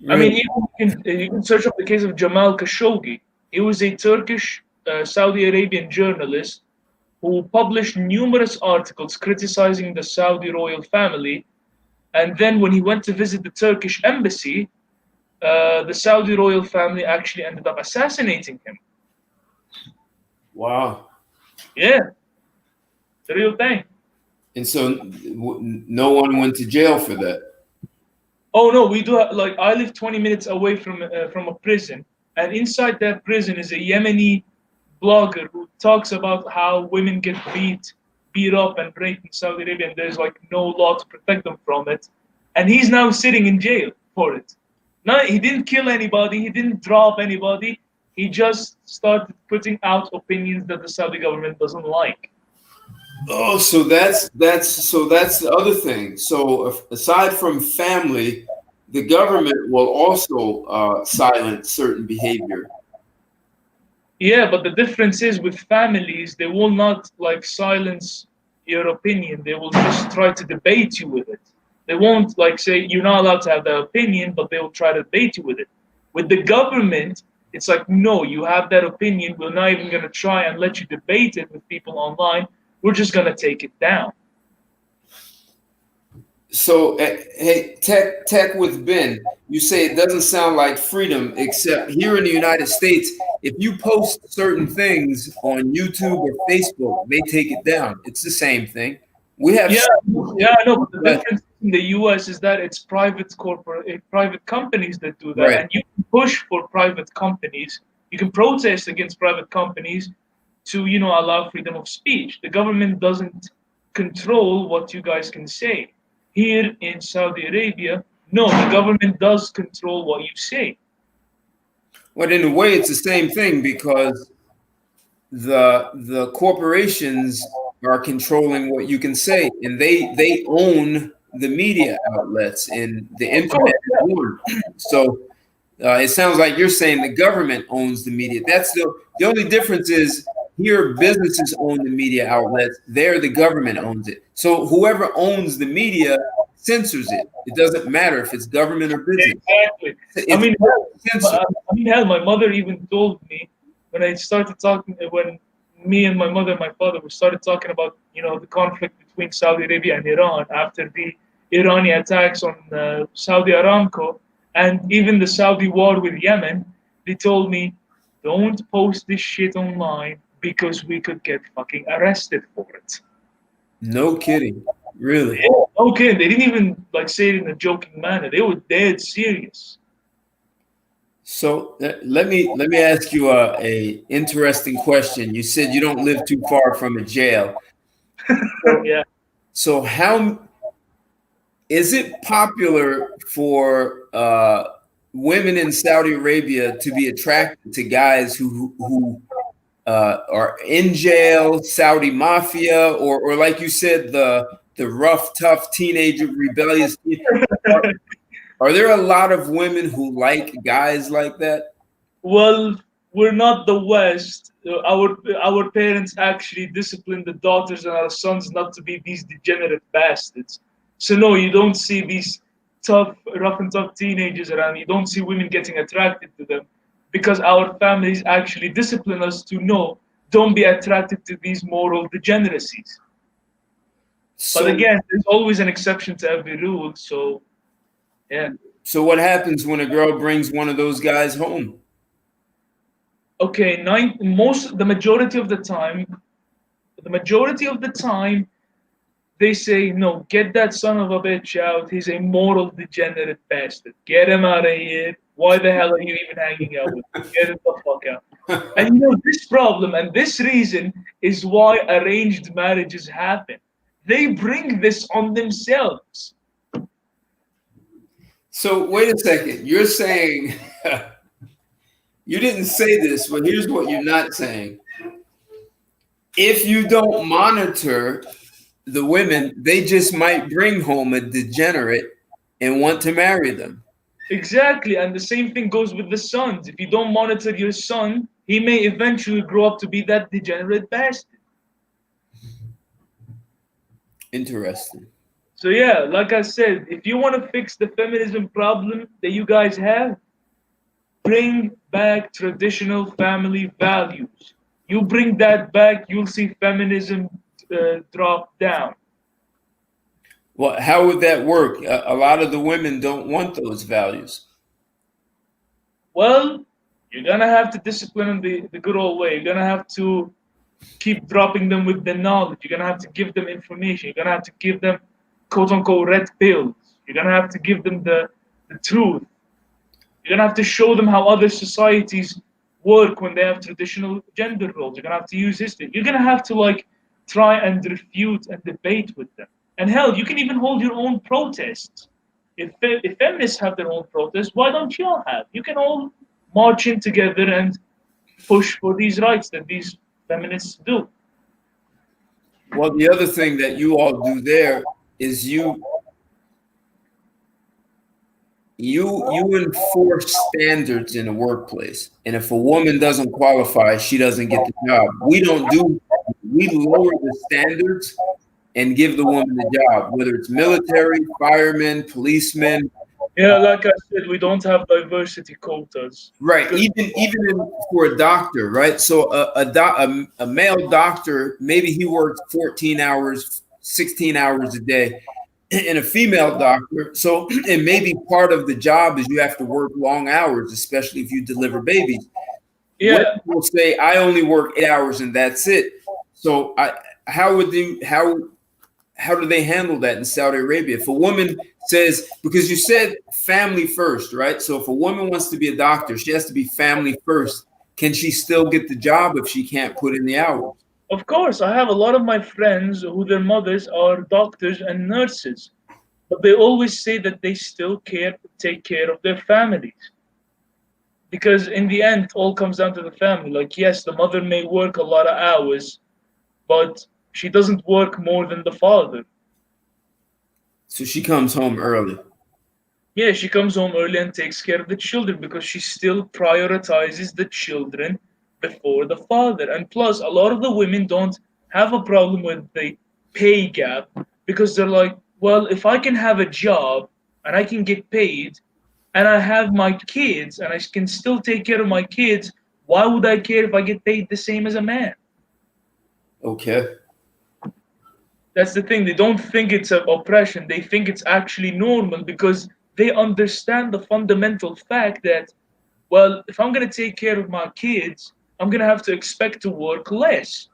I mean, you can search up the case of Jamal Khashoggi. He was a Turkish Saudi Arabian journalist who published numerous articles criticizing the Saudi royal family. And then when he went to visit the Turkish embassy, the Saudi royal family actually ended up assassinating him. Wow. Yeah, the real thing. And so no one went to jail for that. Oh no, we do have, like I live 20 minutes away from a prison, and inside that prison is a Yemeni blogger who talks about how women get beat up and raped in Saudi Arabia, and there's like no law to protect them from it, and he's now sitting in jail for it. No, he didn't kill anybody, he didn't drop anybody, he just started putting out opinions that the Saudi government doesn't like. Oh, so that's the other thing. So aside from family, the government will also silence certain behavior. Yeah, but the difference is with families, they will not like silence your opinion. They will just try to debate you with it. They won't like say you're not allowed to have that opinion, but they will try to debate you with it. With the government, it's like, no, you have that opinion. We're not even going to try and let you debate it with people online. We're just going to take it down. So, hey, tech with Ben, you say it doesn't sound like freedom, except here in the United States, if you post certain things on YouTube or Facebook, they take it down. It's the same thing. We have I know, but the difference in the US is that it's private companies that do that, Right. and you can push for private companies. You can protest against private companies to, allow freedom of speech. The government doesn't control what you guys can say. Here in Saudi Arabia, no, the government does control what you say. But in a way, it's the same thing because the corporations are controlling what you can say, and they own the media outlets, and the Of internet course, is one. So it sounds like you're saying the government owns the media. That's the only difference is here businesses own the media outlets. There the government owns it. So whoever owns the media censors it. It doesn't matter if it's government or business. exactly. I It's mean, hell, censored. my mother even told me when I started talking, when me and my mother and my father we started talking about, the conflict between Saudi Arabia and Iran after the Iranian attacks on Saudi Aramco and even the Saudi war with Yemen. They told me, don't post this shit online because we could get fucking arrested for it. No kidding. Really. Yeah, okay, they didn't even like say it in a joking manner. They were dead serious. So let me ask you a interesting question. You said you don't live too far from a jail. So, Yeah. so how is it popular for women in Saudi Arabia to be attracted to guys who are in jail, Saudi mafia, or like you said, the rough, tough teenager, rebellious? Are, are there a lot of women who like guys like that? Well, we're not the West. Our parents actually discipline the daughters and our sons not to be these degenerate bastards. So no, you don't see these tough, rough and tough teenagers around. You don't see women getting attracted to them because our families actually discipline us to no, don't be attracted to these moral degeneracies. But So again, there's always an exception to every rule. So yeah. so what happens when a girl brings one of those guys home? Okay, the majority of the time, they say, no, get that son of a bitch out. He's a moral degenerate bastard. Get him out of here. Why the hell are you even hanging out with him? Get him the fuck out. And this problem and this reason is why arranged marriages happen. They bring this on themselves. So wait a second. You're saying you didn't say this, but here's what you're not saying. If you don't monitor the women, they just might bring home a degenerate and want to marry them. Exactly. And the same thing goes with the sons. If you don't monitor your son, he may eventually grow up to be that degenerate bastard. Interesting. So yeah, like I said, if you want to fix the feminism problem that you guys have, bring back traditional family values. You bring that back, you'll see feminism drop down. Well, how would that work? A lot of the women don't want those values. Well, you're gonna have to discipline them the good old way. You're gonna have to keep dropping them with the knowledge. You're gonna have to give them information. You're gonna have to give them quote unquote red pills. You're gonna have to give them the truth. You're gonna have to show them how other societies work when they have traditional gender roles. You're gonna have to use history. You're gonna have to like try and refute and debate with them. And hell, you can even hold your own protests. If feminists have their own protests, why don't you all have? You can all march in together and push for these rights that these feminists do. Well, the other thing that you all do there is you enforce standards in the workplace. And if a woman doesn't qualify, she doesn't get the job. We lower the standards and give the woman the job, whether it's military, firemen, policemen. Yeah, like I said, we don't have diversity quotas. Right, for a doctor, right? So a male doctor, maybe he works 14 hours, 16 hours a day, and a female doctor. So and maybe part of the job is you have to work long hours, especially if you deliver babies. Women Yeah, will say, I only work 8 hours and that's it. So how how do they handle that in Saudi Arabia? If a woman says, because you said family first, right? So if a woman wants to be a doctor, she has to be family first. Can she still get the job if she can't put in the hours? Of course, I have a lot of my friends who their mothers are doctors and nurses, but they always say that they still take care of their families. Because in the end, it all comes down to the family. Like, yes, the mother may work a lot of hours, but she doesn't work more than the father. So she comes home early. Yeah, she comes home early and takes care of the children because she still prioritizes the children before the father. And plus, a lot of the women don't have a problem with the pay gap because they're like, well, if I can have a job and I can get paid and I have my kids and I can still take care of my kids, why would I care if I get paid the same as a man? Okay. That's the thing. They don't think it's an oppression. They think it's actually normal because they understand the fundamental fact that, well, if I'm going to take care of my kids, I'm going to have to expect to work less.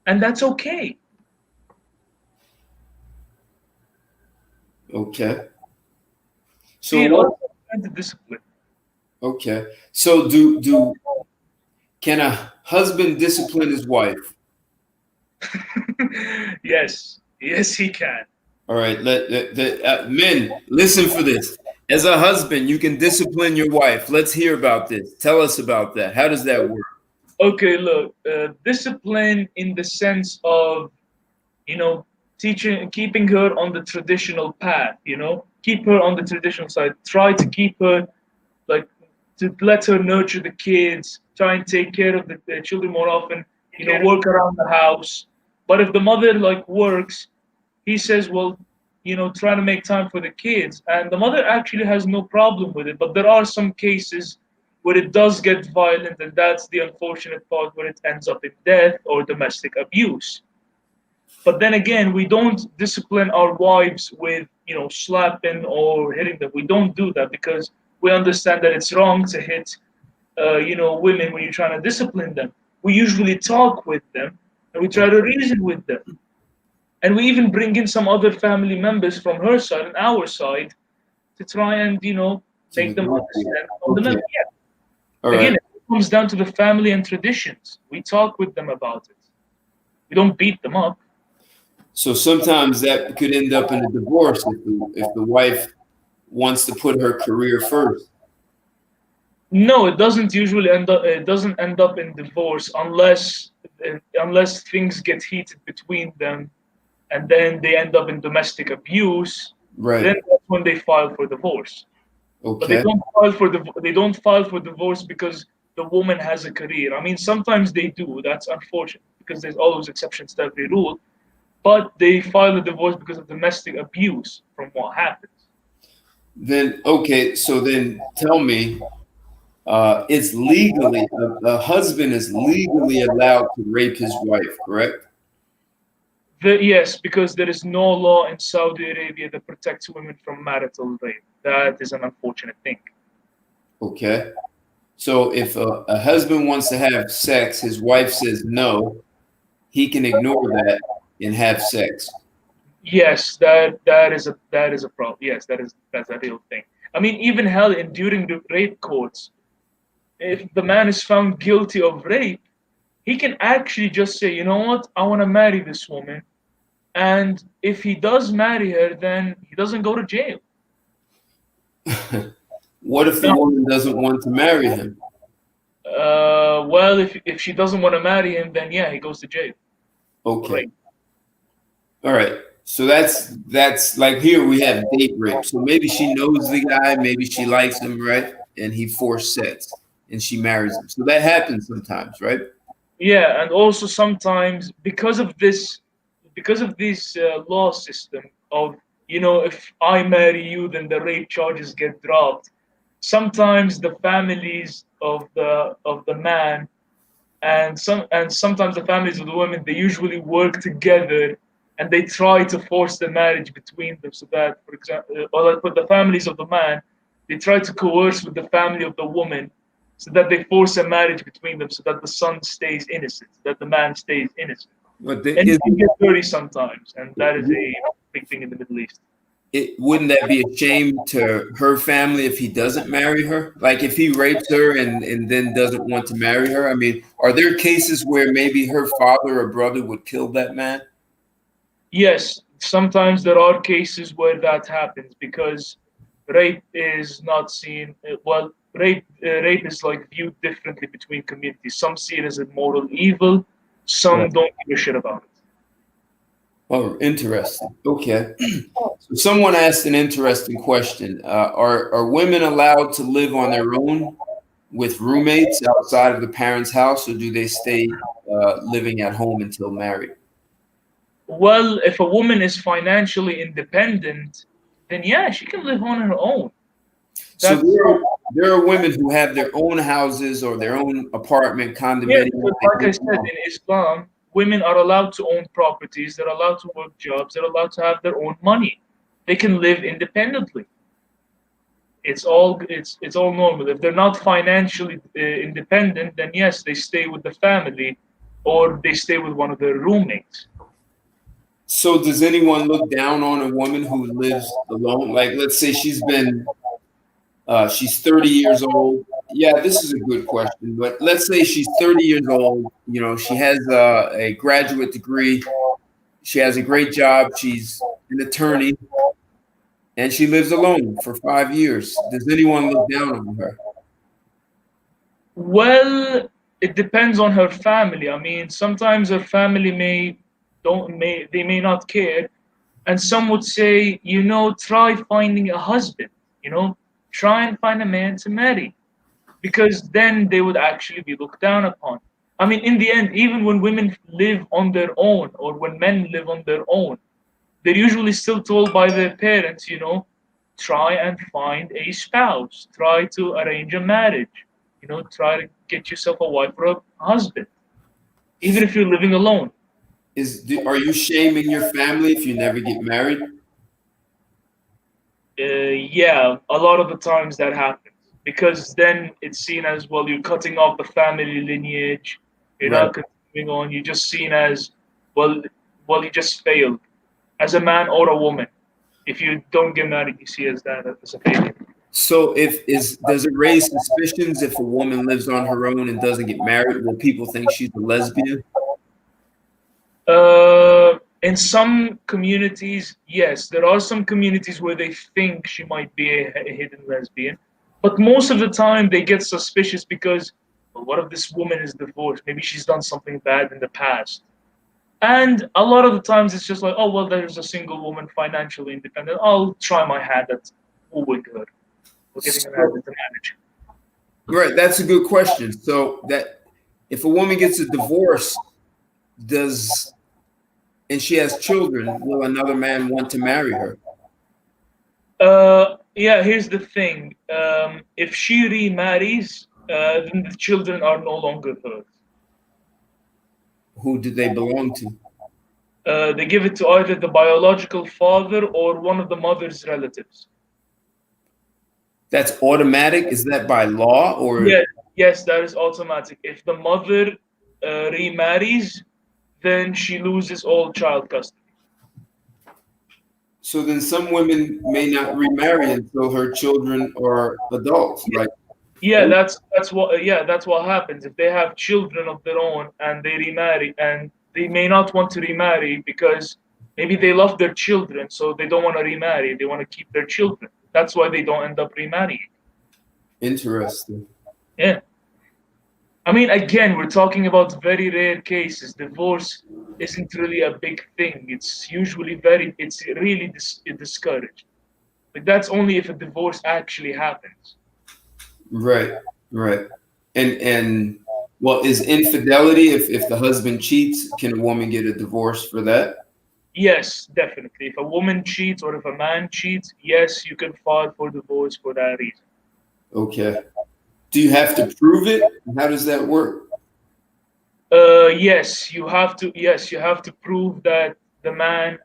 And that's okay. Okay. See, So it what? all comes down to discipline. Okay. So do can a husband discipline his wife? Yes, yes, he can. All right. Men, listen for this. As a husband, you can discipline your wife. Let's hear about this. Tell us about that. How does that work? Okay, look, discipline in the sense of, you know, teaching, keeping her on the traditional path, keep her on the traditional side. Try to keep her, like, to let her nurture the kids, try and take care of the children more often, work around the house. But if the mother like works, he says, well, try to make time for the kids. And the mother actually has no problem with it. But there are some cases where it does get violent, and that's the unfortunate part where it ends up in death or domestic abuse. But then again, we don't discipline our wives with, slapping or hitting them. We don't do that because we understand that it's wrong to hit, women when you're trying to discipline them. We usually talk with them and we try to reason with them. And we even bring in some other family members from her side and our side to try and, To make them negotiate. understand Okay. fundamental. Yeah. All Again, right. it comes down to the family and traditions. We talk with them about it. We don't beat them up. So sometimes that could end up in a divorce if the wife wants to put her career first. No, it doesn't usually end up. It doesn't end up in divorce unless things get heated between them, and then they end up in domestic abuse. Right. Then that's when they file for divorce. But Okay. they don't file for divorce because the woman has a career. I mean, sometimes they do. That's unfortunate because there's always exceptions to every rule. But they file a divorce because of domestic abuse from what happens. Then okay. So then tell me, it's legally a husband is legally allowed to rape his wife, correct? Yes, because there is no law in Saudi Arabia that protects women from marital rape. That is an unfortunate thing. Okay. So if a husband wants to have sex, his wife says no, he can ignore that and have sex. Yes, that is a problem. Yes, that's a real thing. I mean, even hell, in during the rape courts, if the man is found guilty of rape, he can actually just say, you know what, I want to marry this woman, and if he does marry her, then he doesn't go to jail. What if the Now, woman doesn't want to marry him? well, if she doesn't want to marry him, then yeah, he goes to jail for Okay. rape. All right. So that's like here we have date rape. So maybe she knows the guy, maybe she likes him, right? And he forced sex and she marries him. So that happens sometimes, right? Yeah, and also sometimes because of this law system of, if I marry you, then the rape charges get dropped. Sometimes the families of the man and sometimes the families of the women, they usually work together and they try to force the marriage between them, so that, for example, or like with the families of the man, they try to coerce with the family of the woman so that they force a marriage between them so that the son stays innocent, so that the man stays innocent. But And you is can get dirty sometimes, and that is a big thing in the Middle East. it wouldn't that be a shame to her family if he doesn't marry her? Like if he rapes her and then doesn't want to marry her? I mean, are there cases where maybe her father or brother would kill that man? Yes, sometimes there are cases where that happens because rape is not seen. Well, rape is like viewed differently between communities. Some see it as a moral evil. Some Right. don't give a shit about it. Oh, interesting. Okay. So someone asked an interesting question. Are women allowed to live on their own with roommates outside of the parents' house, or do they stay living at home until married? Well, if a woman is financially independent, then yeah, she can live on her own. So That's there are women who have their own houses or their own apartment Yeah, condominium. because They like I live said, alone. in Islam, women are allowed to own properties, they're allowed to work jobs, they're allowed to have their own money. They can live independently. It's all normal. If they're not financially independent, then yes, they stay with the family or they stay with one of their roommates. So does anyone look down on a woman who lives alone? Like, let's say she's 30 years old. Yeah, this is a good question, but let's say she's 30 years old. You know, she has a graduate degree. She has a great job. She's an attorney, and she lives alone for 5 years. Does anyone look down on her? Well, it depends on her family. I mean, sometimes her family may not care, and some would say, try finding a husband, try and find a man to marry, because then they would actually be looked down upon. I mean, in the end, even when women live on their own or when men live on their own, they're usually still told by their parents, try and find a spouse, try to arrange a marriage, try to get yourself a wife or a husband, even if you're living alone. Are you shaming your family if you never get married? Yeah, a lot of the times that happens because then it's seen as, well, you're cutting off the family lineage, you're Right. not continuing on, you're just seen as, well, you just failed as a man or a woman. If you don't get married, you see as that as a failure. So if is does it raise suspicions if a woman lives on her own and doesn't get married? Will people think she's a lesbian? In some communities, yes, there are some communities where they think she might be a hidden lesbian, but most of the time they get suspicious because, well, what if this woman is divorced? Maybe she's done something bad in the past. And a lot of the times it's just like, oh, well, there's a single woman financially independent. I'll try my hand at wooing her or getting her hand So, into marriage. right, that's a good question. So that if a woman gets a divorce, does and she has children, will another man want to marry her? Yeah, here's the thing. If she remarries, then the children are no longer hers. Who do they belong to? They give it to either the biological father or one of the mother's relatives. That's automatic. Is that by law or Yes, yes, that is automatic. If the mother remarries, then she loses all child custody. so then some women may not remarry until her children are adults, right? Yeah, that's what happens. If they have children of their own and they remarry, and they may not want to remarry because maybe they love their children, so they don't want to remarry. They want to keep their children. That's why they don't end up remarrying. Interesting. Yeah. I mean, again, we're talking about very rare cases. Divorce isn't really a big thing. It's really discouraged. Like, that's only if a divorce actually happens. Right, right. And well, is infidelity if the husband cheats, can a woman get a divorce for that? Yes, definitely. If a woman cheats or if a man cheats, yes, you can file for divorce for that reason. Okay. Do you have to prove it? How does that work? Yes, you have to. Yes, you have to prove that the man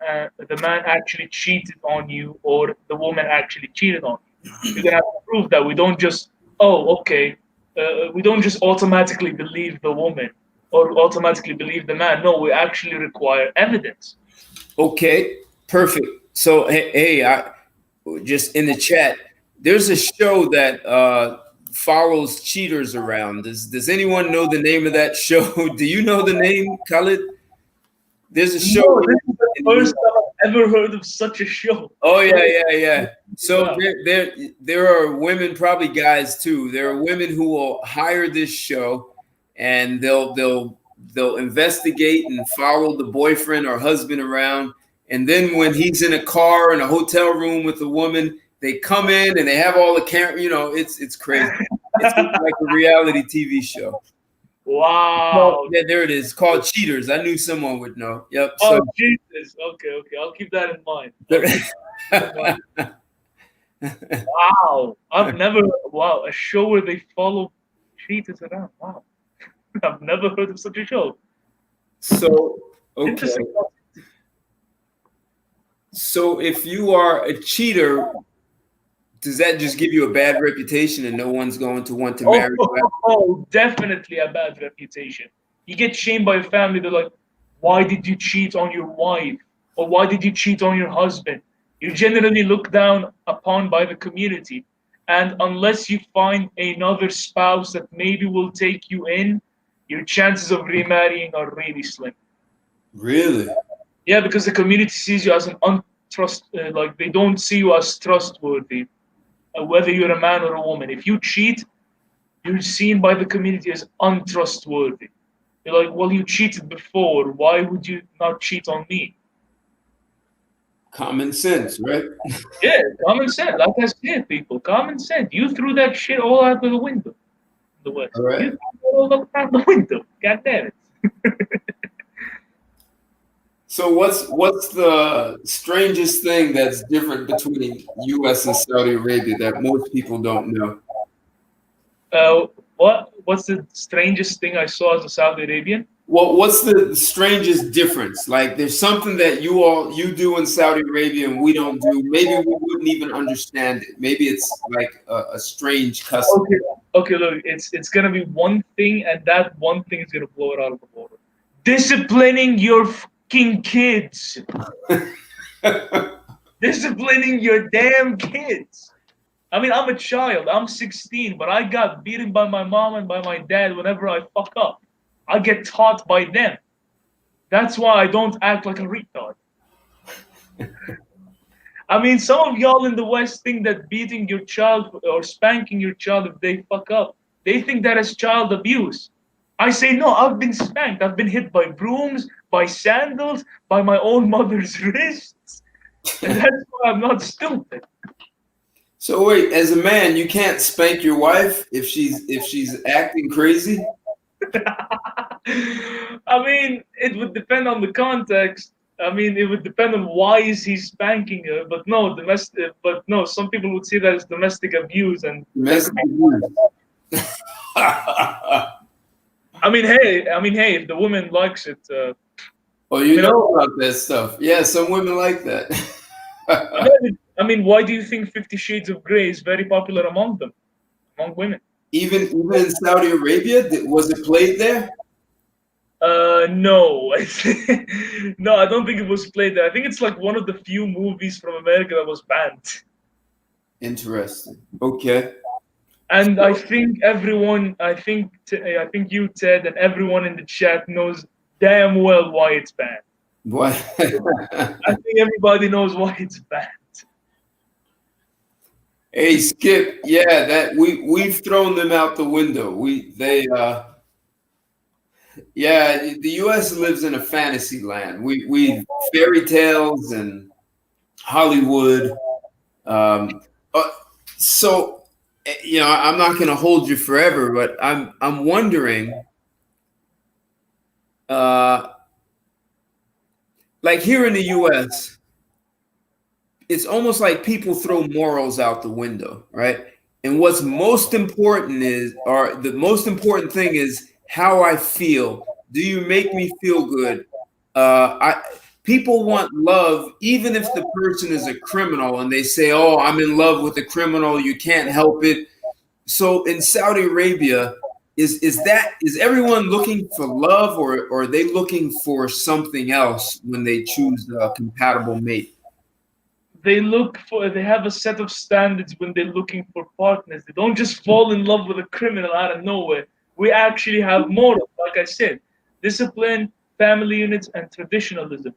actually cheated on you, or the woman actually cheated on you. You're gonna have to prove that. We don't just, oh, okay. We don't just automatically believe the woman. or automatically believe the man. No, we actually require evidence. Okay, perfect. So hey, I just in the chat, there's a show that follows cheaters around. Does anyone know the name of that show? Do you know the name, Khalid? There's a show No, this is the in the first US. time I've ever heard of such a show. Oh So, yeah. So wow. there are women, probably guys too. There are women who will hire this show, and they'll investigate and follow the boyfriend or husband around. And then when he's in a car in a hotel room with a woman, they come in and they have all the camera. You know, it's crazy. It's like a reality TV show. Well, Wow. yeah, there it is. Called Cheaters. I knew someone would know. Yep. So Oh Jesus. Okay. I'll keep that in mind. I'll keep that in mind. Wow. I've never. Wow, a show where they follow cheaters around. Wow. I've never heard of such a show. so okay. Interesting. So if you are a cheater, does that just give you a bad reputation and no one's going to want to marry you? Definitely a bad reputation. You get shamed by your family. They're like, why did you cheat on your wife? Or why did you cheat on your husband? You're generally looked down upon by the community. And unless you find another spouse that maybe will take you in, your chances of remarrying are really slim. Really? Yeah, because the community sees you as an like they don't see you as trustworthy, whether you're a man or a woman. If you cheat, you're seen by the community as untrustworthy. You're like, well, you cheated before. Why would you not cheat on me? Common sense, right? Yeah, common sense. Like I said, people, common sense. You threw that shit all out of the window in the West. All right. You threw it all out the window. God damn it. So what's the strangest thing that's different between U.S. and Saudi Arabia that most people don't know? What's the strangest thing I saw as a Saudi Arabian? Well, what's the strangest difference? Like, there's something that you do in Saudi Arabia and we don't do. Maybe we wouldn't even understand it. Maybe it's like a strange custom. Okay, look, it's gonna be one thing, and that one thing is gonna blow it out of the water. Disciplining your fucking kids. Disciplining your damn kids. I mean, I'm a child. I'm 16, but I got beaten by my mom and by my dad whenever I fuck up. I get taught by them. That's why I don't act like a retard. I mean, some of y'all in the West think that beating your child or spanking your child if they fuck up, they think that is child abuse. I say, no, I've been spanked. I've been hit by brooms, by sandals, by my own mother's wrists. And that's why I'm not stupid. So wait, as a man, you can't spank your wife if she's acting crazy? I mean, it would depend on the context. I mean, it would depend on why is he spanking her. But no, domestic. But no, some people would see that as domestic abuse, and Domestic abuse. I mean, hey, if the woman likes it. Oh, you know about that stuff. Yeah, some women like that. I mean, why do you think 50 Shades of Grey is very popular among them, among women? Even in Saudi Arabia, was it played there? No, no, I don't think it was played there. I think it's like one of the few movies from America that was banned. Interesting. Okay. And I think everyone, I think you, Ted, and everyone in the chat knows damn well why it's banned. Why? I think everybody knows why it's banned. Hey, Skip. Yeah, that we've thrown them out the window. Yeah, the U.S. lives in a fantasy land. We fairy tales and Hollywood. So, you know, I'm not going to hold you forever, but I'm wondering, like here in the U.S., it's almost like people throw morals out the window, right? And what's most important the most important thing is how I feel. Do you make me feel good? People want love, even if the person is a criminal, and they say, "Oh, I'm in love with a criminal. You can't help it." So in Saudi Arabia, is everyone looking for love, or are they looking for something else when they choose a compatible mate? They have a set of standards when they're looking for partners. They don't just fall in love with a criminal out of nowhere. We actually have morals, like I said, discipline, family units, and traditionalism.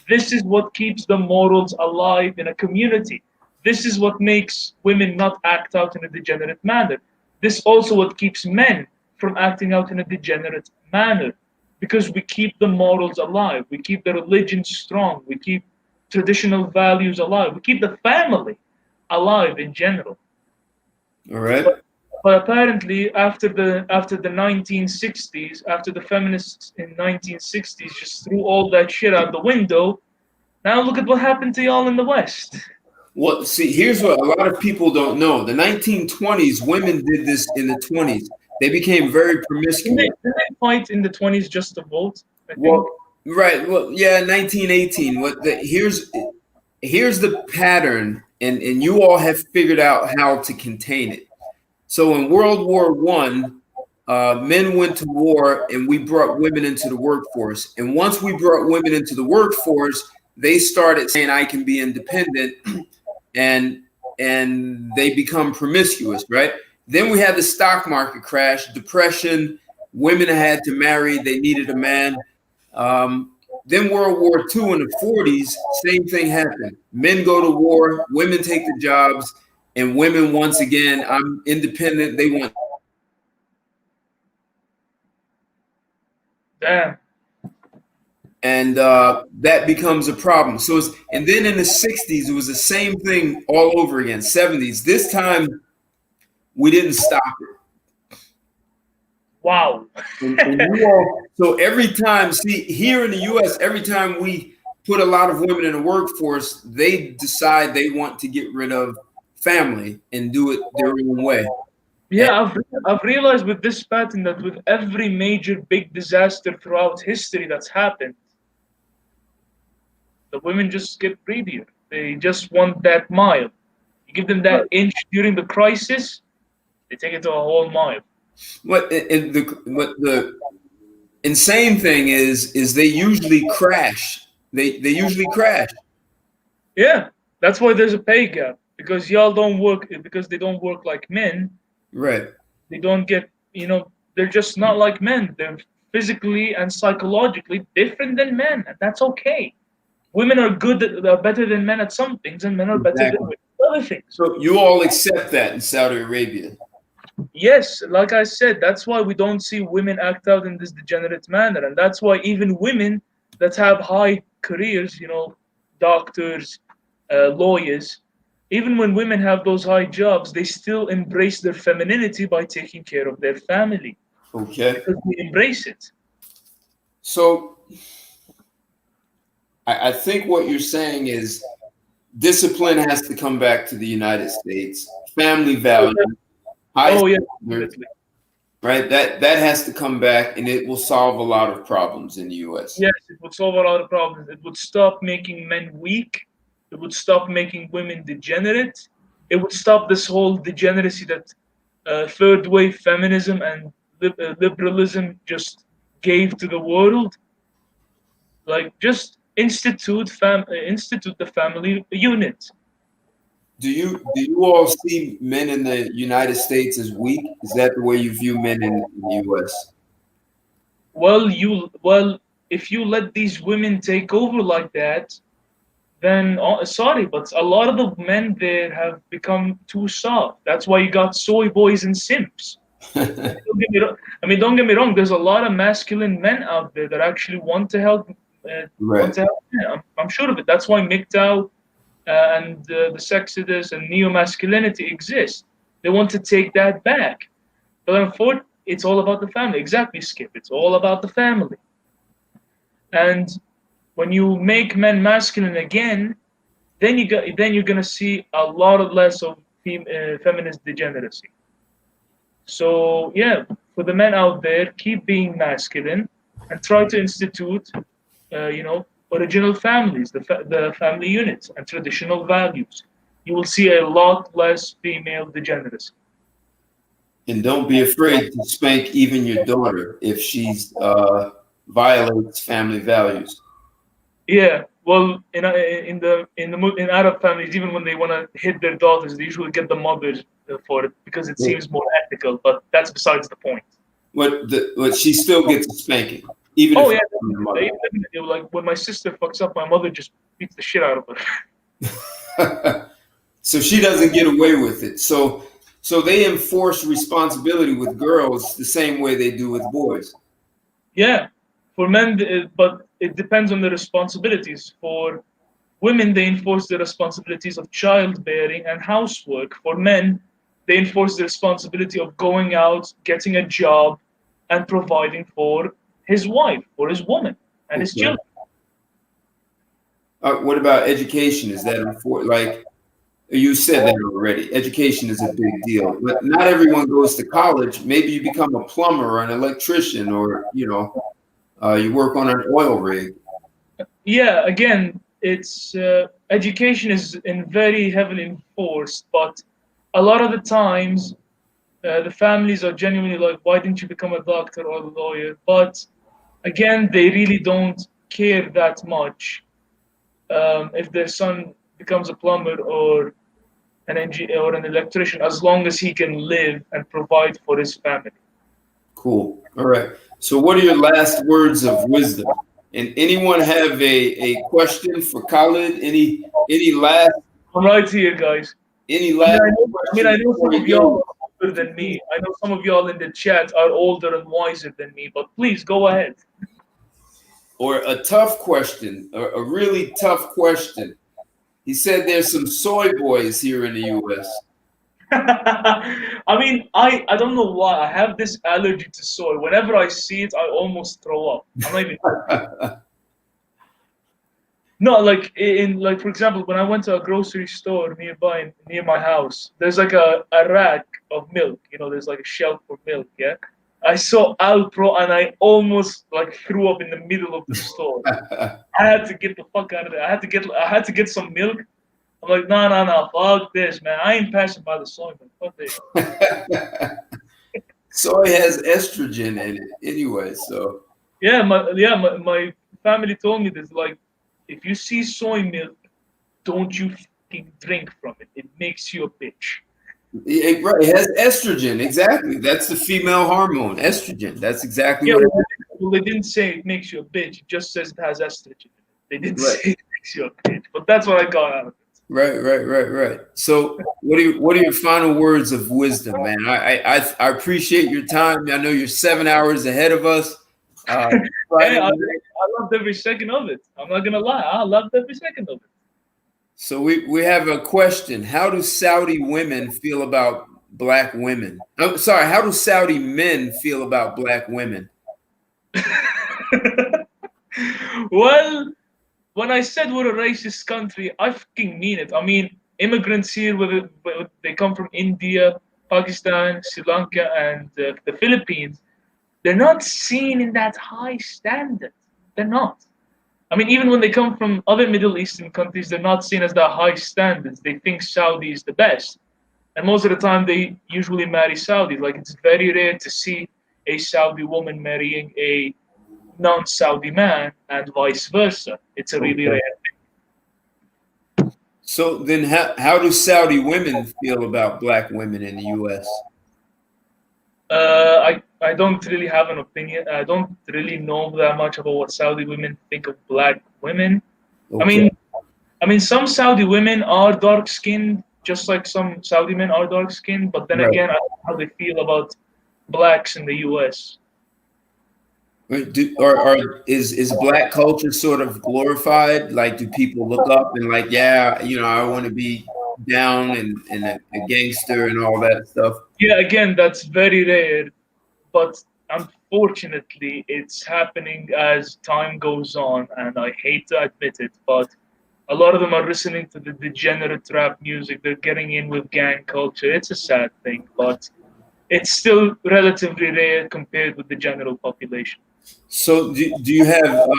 This is what keeps the morals alive in a community. This is what makes women not act out in a degenerate manner. This also what keeps men from acting out in a degenerate manner, because we keep the morals alive, we keep the religion strong, we keep traditional values alive, we keep the family alive in general. All right. But, but apparently, after the 1960s, after the feminists in 1960s just threw all that shit out the window, now look at what happened to y'all in the West. Well, see, here's what a lot of people don't know. The 1920s, women did this in the 20s. They became very promiscuous. Didn't they fight in the 20s just to vote? I think. Well, right. Well, yeah, 1918. Here's the pattern, and you all have figured out how to contain it. So in World War One, men went to war, and we brought women into the workforce. And once we brought women into the workforce, they started saying, "I can be independent," and they become promiscuous, right? Then we had the stock market crash, depression. Women had to marry; they needed a man. Um, then World War II in the 40s, same thing happened. Men go to war, women take the jobs, and women once again, I'm independent. They want, Damn. and that becomes a problem. And then in the 60s, it was the same thing all over again. 70s. This time, we didn't stop it. Wow. So every time, see, here in the US, every time we put a lot of women in the workforce, they decide they want to get rid of family and do it their own way. And Yeah, I've realized with this pattern that with every major big disaster throughout history that's happened, the women just get greedier. They just want that mile. You give them that inch during the crisis, they take it to a whole mile. what the insane thing is they usually crash. They usually crash. Yeah, that's why there's a pay gap, because y'all don't work, because they don't work like men. Right. They don't get, they're just not like men. They're physically and psychologically different than men, and that's okay. Women are are better than men at some things, and men are better than Exactly. women at other things. So you all accept that in Saudi Arabia. Yes, like I said, that's why we don't see women act out in this degenerate manner, and that's why even women that have high careers, doctors, lawyers, even when women have those high jobs, they still embrace their femininity by taking care of their family Okay. because they embrace it. So I think what you're saying is discipline has to come back to the United States. Family value, high Oh yeah, standards, definitely. right? That has to come back, and it will solve a lot of problems in the U.S. Yes, it would solve a lot of problems. It would stop making men weak. It would stop making women degenerate. It would stop this whole degeneracy that third wave feminism and liberalism just gave to the world. Like, just institute the family unit. Do you all see men in the United States as weak? Is that the way you view men in the U.S.? Well, if you let these women take over like that, then sorry, but a lot of the men there have become too soft. That's why you got soy boys and simps. Don't get me wrong. There's a lot of masculine men out there that actually want to help. Want Right. to help. Yeah, I'm sure of it. That's why MGTOW and the sexism and neo-masculinity exist. They want to take that back, but unfortunately, it's all about the family. Exactly, Skip. It's all about the family. And when you make men masculine again, then you're gonna see a lot of less of feminist degeneracy. So yeah, for the men out there, keep being masculine and try to institute, original families, the family units and traditional values. You will see a lot less female degeneracy. And don't be afraid to spank even your daughter if she's violates family values. Yeah, well, in Arab families, even when they want to hit their daughters, they usually get the mother for it because it seems more ethical. But that's besides the point. What she still gets a spanking, even if Oh it's yeah, from the definitely. Definitely. Like when my sister fucks up, my mother just beats the shit out of her. mother. So she doesn't get away with it. So they enforce responsibility with girls the same way they do with boys. Yeah, for men, but it depends on the responsibilities. For women, they enforce the responsibilities of childbearing and housework. For men, they enforce the responsibility of going out, getting a job, and providing for his wife, for his woman, and his Okay. children. What about education? Is that important? Like you said that already. Education is a big deal, but not everyone goes to college. Maybe you become a plumber or an electrician, or you work on an oil rig. Yeah, again, it's education is very heavily enforced, but a lot of the times the families are genuinely like, why didn't you become a doctor or a lawyer? But again, they really don't care that much if their son becomes a plumber or an engineer or an electrician, as long as he can live and provide for his family. Cool. All right. So, what are your last words of wisdom? And anyone have a question for Khalid? Any last I'm right here, guys. any I mean, last I question know before some we of y'all go? are older than me. I know some of y'all in the chat are older and wiser than me, but please go ahead. Or a tough question, a really tough question. He said there's some soy boys here in the U.S. I mean, I don't know why. I have this allergy to soy. Whenever I see it, I almost throw up. I'm not even. No, like like for example, when I went to a grocery store nearby near my house, there's like a rack of milk. There's like a shelf for milk. Yeah, I saw Alpro and I almost like threw up in the middle of the store. I had to get the fuck out of there. I had to get some milk. I'm like, no, no, no, fuck this, man. I ain't passing by the soy milk. Fuck this. Soy has estrogen in it anyway, so My family told me this. Like, if you see soy milk, don't you fucking drink from it. It makes you a bitch. right. It has estrogen. Exactly. That's the female hormone, estrogen. That's exactly Yeah, what it well, they didn't say it makes you a bitch. It just says it has estrogen in it. They didn't is. Right. say it makes you a bitch. But that's what I got out of it. Right. So, what are your final words of wisdom, man? I appreciate your time. I know you're 7 hours ahead of us. Hey, Friday I night. loved every second of it. I'm not gonna lie. I loved every second of So we have a question. How do Saudi women feel about black women? I'm sorry. How do Saudi men feel about black women? it. Well, when I said we're a racist country, I fucking mean it. I mean, immigrants here, whether they come from India, Pakistan, Sri Lanka, and the Philippines, they're not seen in that high standard. They're not. I mean, even when they come from other Middle Eastern countries, they're not seen as the high standards. They think Saudi is the best. And most of the time, they usually marry Saudis. Like, it's very rare to see a Saudi woman marrying a non-Saudi man and vice versa. It's a really Okay. rare. So then, how do Saudi women feel about black women in the U.S.? I don't really have an opinion. I don't really know that much about what Saudi women think of black women. I Okay. mean, some Saudi women are dark skinned, just like some Saudi men are dark skinned. But then Right. again, I don't know how they feel about blacks in the U.S. Is black culture sort of glorified? Like, do people look up and like, yeah, I want to be down and a gangster and all that stuff? Yeah, again, that's very rare, but unfortunately, it's happening as time goes on, and I hate to admit it, but a lot of them are listening to the degenerate rap music. They're getting in with gang culture. It's a sad thing, but it's still relatively rare compared with the general population. So, do you have?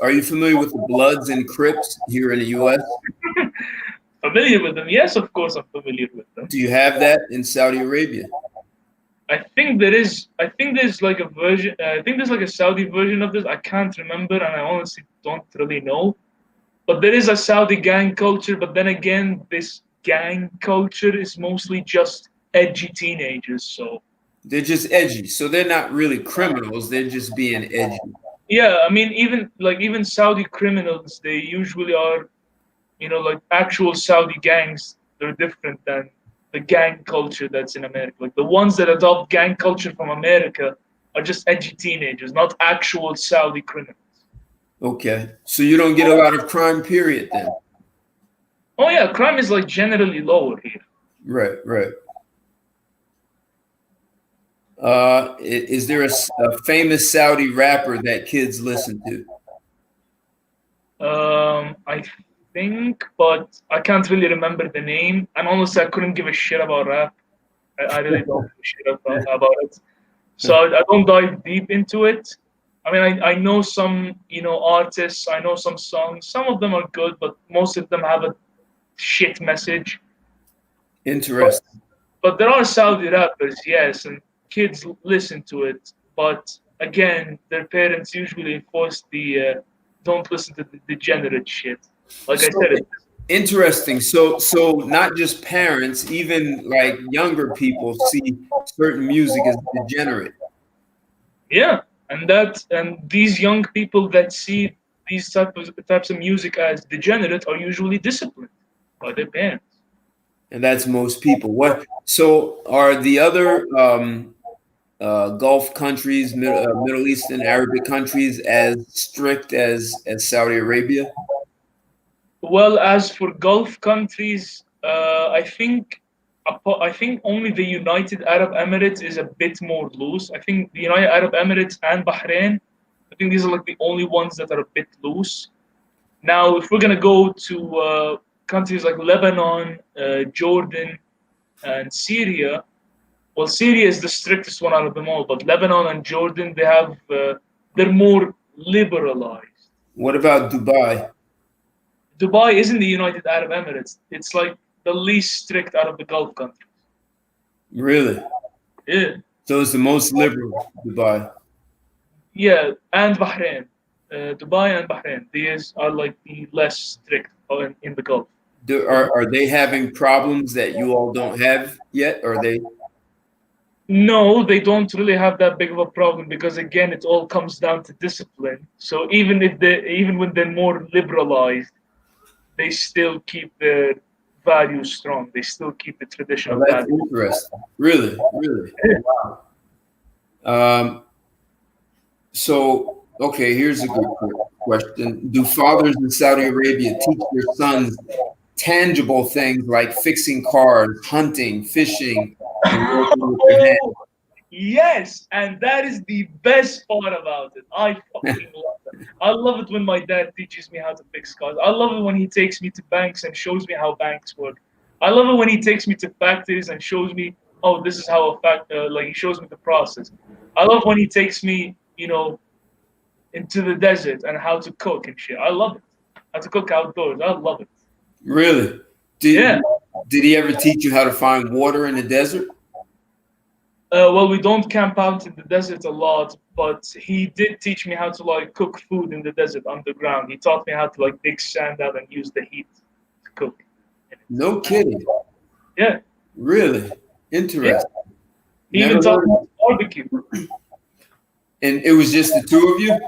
Are you familiar with the Bloods and Crips here in the U.S.? Familiar with them? Yes, of course, I'm familiar with them. Do you have that in Saudi Arabia? I think there's like a version. I think there's like a Saudi version of this. I can't remember, and I honestly don't really know. But there is a Saudi gang culture. But then again, this gang culture is mostly just edgy teenagers. So They're just edgy. So they're not really criminals. They're just being edgy. yeah, I mean, even Saudi criminals, they usually are, like actual Saudi gangs. They're different than the gang culture that's in America. Like the ones that adopt gang culture from America are just edgy teenagers, not actual Saudi criminals. Okay. So you don't get a lot of crime, period, then. Oh yeah, crime is like generally lower here. Right, right. Is there a famous Saudi rapper that kids listen to? I think, but I can't really remember the name. And honestly, I couldn't give a shit about rap. I really don't give a shit about it. So I don't dive deep into it. I mean, I know some, artists. I know some songs. Some of them are good, but most of them have a shit message. But Interesting. but there are Saudi rappers, yes, and kids listen to it. But again, their parents usually enforce the don't listen to the degenerate shit. Like I So said, it. interesting. So not just parents, even like younger people see certain music as degenerate. Yeah, and these young people that see these types of music as degenerate are usually disciplined by their parents. And that's most people. What? So are the other Gulf countries, Middle Eastern, Arabic countries, as strict as Saudi Arabia? Well, as for Gulf countries, I think only the United Arab Emirates is a bit more loose. I think the United Arab Emirates and Bahrain, I think these are like the only ones that are a bit loose. Now, if we're gonna go to countries like Lebanon, Jordan, and Syria, well, Syria is the strictest one out of them all, but Lebanon and Jordan, they're more liberalized. What about Dubai? Dubai isn't the United Arab Emirates. It's like the least strict out of the Gulf countries. Really? Yeah, So it's the most liberal, Dubai. yeah, and Bahrain, Dubai and Bahrain. These are like the less strict in the Gulf. Are they having problems that you all don't have yet? Are they? No, they don't really have that big of a problem because again, it all comes down to discipline. So even when they're more liberalized, they still keep their values strong. They still keep the Oh, traditional that's values. interesting. Really, really. Wow. Um, so, okay, here's a good question. Do fathers in Saudi Arabia teach their sons tangible things like fixing cars, hunting, fishing, and working with their hands? Oh, yes, and that is the best part about it. I fucking love that. I love it when my dad teaches me how to fix cars. I love it when he takes me to banks and shows me how banks work. I love it when he takes me to factories and shows me, oh, this is how like he shows me the process. I love when he takes me, into the desert and how to cook and shit. I love it. How to cook outdoors. I love it. Really? Did Yeah. did he ever teach you how to find water in the desert? Well, we don't camp out in the desert a lot, but he did teach me how to like cook food in the desert underground. He taught me how to like dig sand out and use the heat to cook. No kidding. Yeah, Really? yeah. Interesting. He Never even taught heard me of how to barbecue. And it was just the two of you?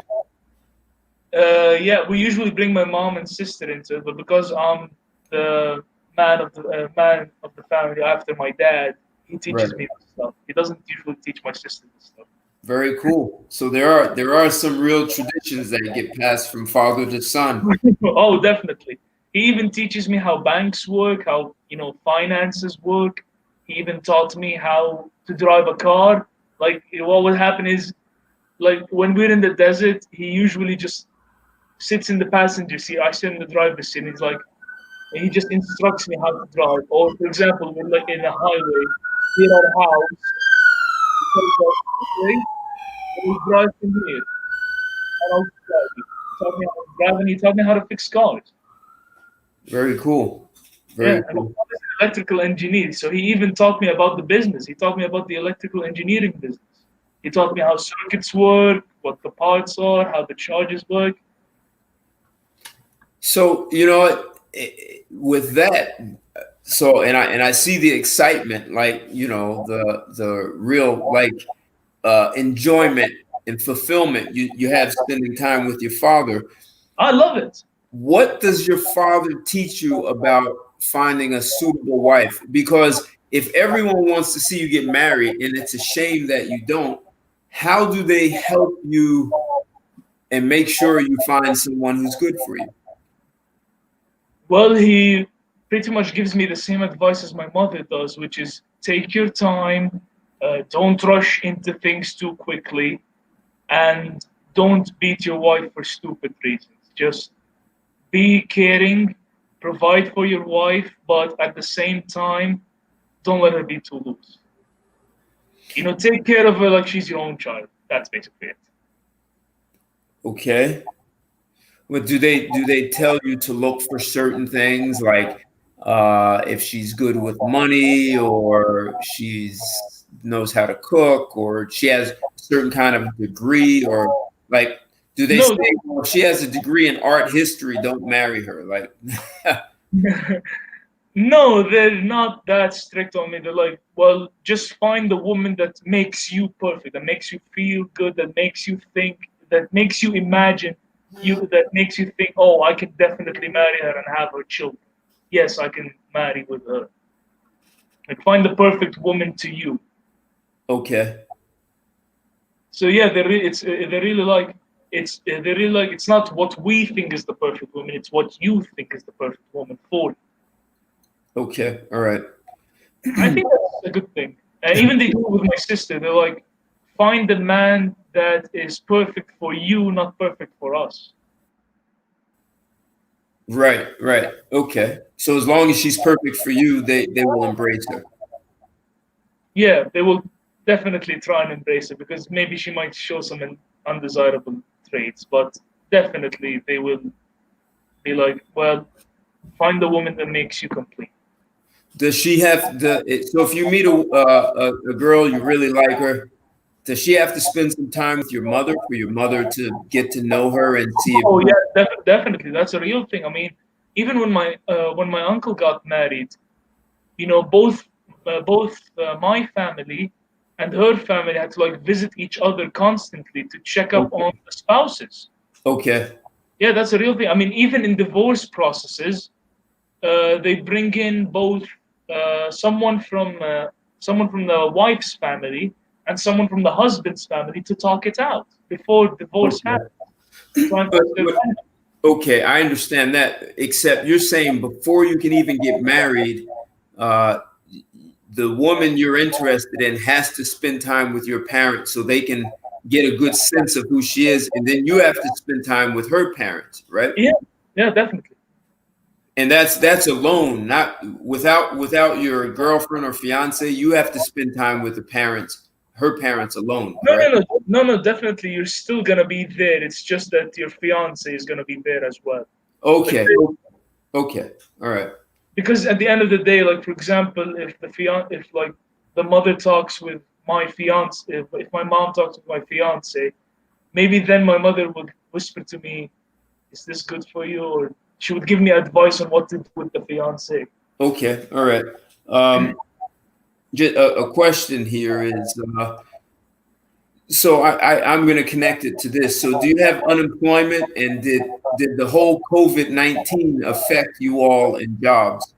Yeah, we usually bring my mom and sister into it, but because I'm the man of the family after my dad, he Right. teaches me this stuff. He doesn't usually teach my sister this stuff. Very cool. So there are some real traditions that get passed from father to son. Oh, definitely. He even teaches me how banks work, how finances work. He even taught me how to drive a car. Like what would happen is, like when we're in the desert, he usually just sits in the passenger seat. I sit in the driver's seat. And and he just instructs me how to drive. Or for example, we're like in a highway near our house. He tells us, okay, we'll drive from here, and I'll drive you. He taught me how to drive, and he taught me how to fix cars. Very cool. Yeah, Very and cool. electrical engineer, so he even taught me about the business. He taught me about the electrical engineering business. He taught me how circuits work, what the parts are, how the charges work. So with that, so and I see the excitement, like the real like enjoyment and fulfillment you have spending time with your father. I love it. What does your father teach you about finding a suitable wife? Because if everyone wants to see you get married, and it's a shame that you don't, how do they help you and make sure you find someone who's good for you? Well, he pretty much gives me the same advice as my mother does, which is take your time, don't rush into things too quickly, and don't beat your wife for stupid reasons. Just be caring, provide for your wife, but at the same time, don't let her be too loose. Take care of her like she's your own child. That's basically it. Okay. Well, do they tell you to look for certain things like if she's good with money, or she's knows how to cook, or she has a certain kind of degree, or like do they say, No, well, if she has a degree in art history, don't marry her? Like, no, they're not that strict on me. They're like, well, just find the woman that makes you perfect, that makes you feel good, that makes you think, that makes you imagine, that makes you think, oh, I can definitely marry her and have her children. Yes, I can marry with her. Like, find the perfect woman to you. okay, So yeah, they really like it's not what we think is the perfect woman, it's what you think is the perfect woman for you. okay, all right, I think that's a good thing. And even they do it with my sister. They're like, find the man that is perfect for you, not perfect for us. right, right, okay. So as long as she's perfect for you, they will embrace her. Yeah, they will definitely try and embrace it because maybe she might show some undesirable traits, but definitely they will be like, well, find the woman that makes you complete. Does she have so if you meet a girl, you really like her, does she have to spend some time with your mother for your mother to get to know her and see if Oh you? yeah, definitely. That's a real thing. I mean, even when my uncle got married, both my family and her family had to like visit each other constantly to check up Okay, on the spouses. okay, Yeah, that's a real thing. I mean, even in divorce processes, they bring in both someone from the wife's family and someone from the husband's family to talk it out before divorce okay. happens to try and But, fix their but family. okay, I understand that. Except you're saying before you can even get married, uh, the woman you're interested in has to spend time with your parents so they can get a good sense of who she is, and then you have to spend time with her parents, right? Yeah, yeah, definitely. And that's alone, not without your girlfriend or fiance. You have to spend time with the parents, her parents alone, No, no, correct? no, no, no. Definitely, you're still gonna be there. It's just that your fiance is gonna be there as well. Like, Okay, okay, all right, because at the end of the day, like for example, if like the mother talks with my fiance, if my mom talks with my fiance, maybe then my mother would whisper to me, "Is this good for you?" Or she would give me advice on what to do with the fiance. okay, all right. Um, just a question here is, so I'm going to connect it to this. So do you have unemployment, and did the whole COVID-19 affect you all in jobs?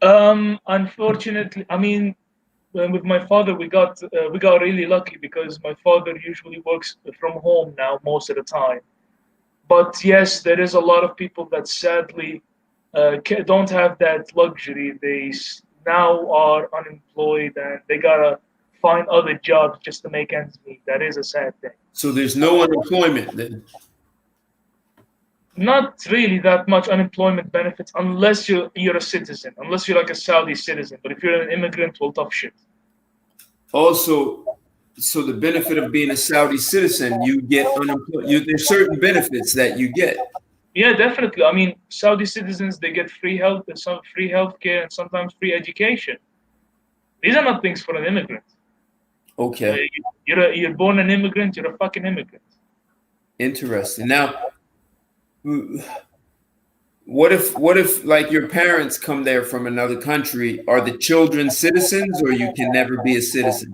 Unfortunately, I mean, with my father, we got really lucky because my father usually works from home now most of the time. But yes, there is a lot of people that sadly don't have that luxury. Now are unemployed and they gotta find other jobs just to make ends meet. That is a sad thing. So there's no unemployment then. Not really that much unemployment benefits unless you're a citizen, unless you're like a Saudi citizen. But if you're an immigrant, well, tough shit. Also, so the benefit of being a Saudi citizen, you get unemployed. There's certain benefits that you get. Yeah, definitely. I mean, Saudi citizens, they get free health, some free healthcare, and sometimes free education. These are not things for an immigrant. Uh, Okay, you're born an immigrant. You're a fucking immigrant. interesting. Now, what if like your parents come there from another country? Are the children citizens, or you can never be a citizen?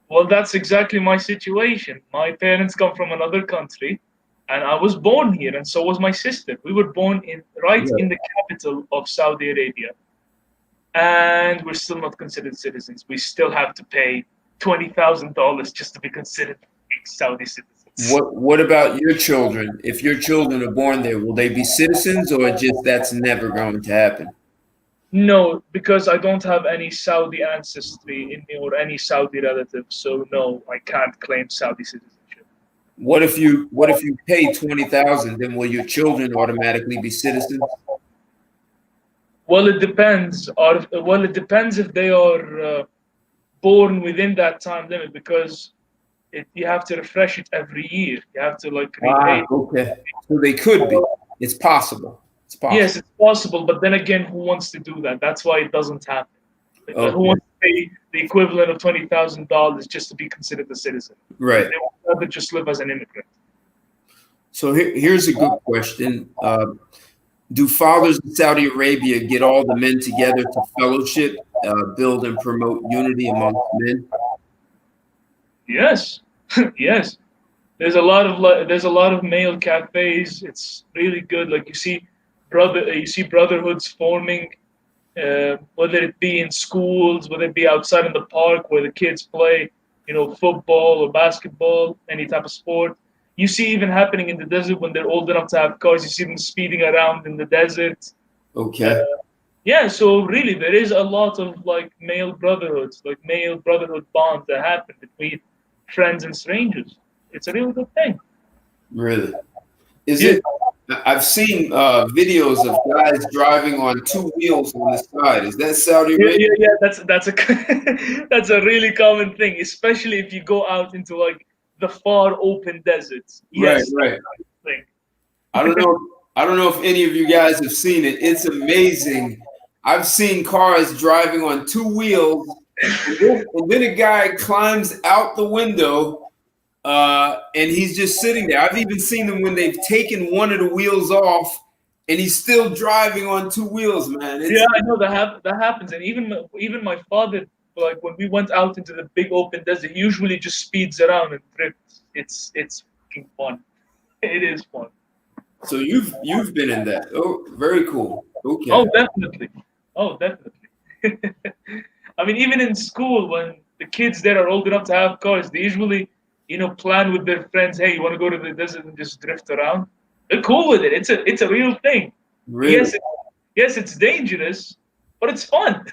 Well, that's exactly my situation. My parents come from another country, and I was born here, and so was my sister. We were born in right Right. in the capital of Saudi Arabia, and we're still not considered citizens. We still have to pay $20,000 just to be considered Saudi citizens. What about your children? If your children are born there, will they be citizens, or just that's never going to happen? No, because I don't have any Saudi ancestry in me or any Saudi relatives, so no, I can't claim Saudi citizenship. What if you pay 20,000? Then will your children automatically be citizens? Well, it depends. It depends if they are born within that time limit because you have to refresh it every year. You have to like repay. Okay. So they could be. It's possible. It's Yes, possible. it's possible, but then again, who wants to do that? That's why it doesn't happen. Who Okay. wants to pay the equivalent of $20,000 just to be considered a citizen? They Right. would rather just live as an immigrant. So here's a good question. Do fathers in Saudi Arabia get all the men together to fellowship, build and promote unity amongst men? Yes, yes. There's a lot of male cafes. It's really good. Like you see brotherhoods forming, whether it be in schools, whether it be outside in the park where the kids play, football or basketball, any type of sport. You see even happening in the desert when they're old enough to have cars. You see them speeding around in the desert. Uh, Okay. yeah, so really there is a lot of like male brotherhoods, like male brotherhood bonds that happen between friends and strangers. It's a really good thing. Really? Is Yeah, it? I've seen videos of guys driving on two wheels on the side. Is that Saudi yeah, Arabia? yeah, yeah. That's a that's a really common thing, especially if you go out into like the far open deserts. Right, Yes, that's right. a thing. I don't know. I don't know if any of you guys have seen it. It's amazing. I've seen cars driving on two wheels, and then a guy climbs out the window, and he's just sitting there. I've even seen them when they've taken one of the wheels off, and he's still driving on two wheels. Man, Yeah, it's I know that happens, and even my father, like when we went out into the big open desert, he usually just speeds around and drifts. It's fucking fun. It is fun. so you've been in that. Oh, very cool. Oh, Okay. definitely. Oh, definitely. I mean, even in school, when the kids there are old enough to have cars, they usually, plan with their friends. Hey, you want to go to the desert and just drift around? They're cool with it. It's a real thing. Really? Yes, yes, it's dangerous, but it's fun.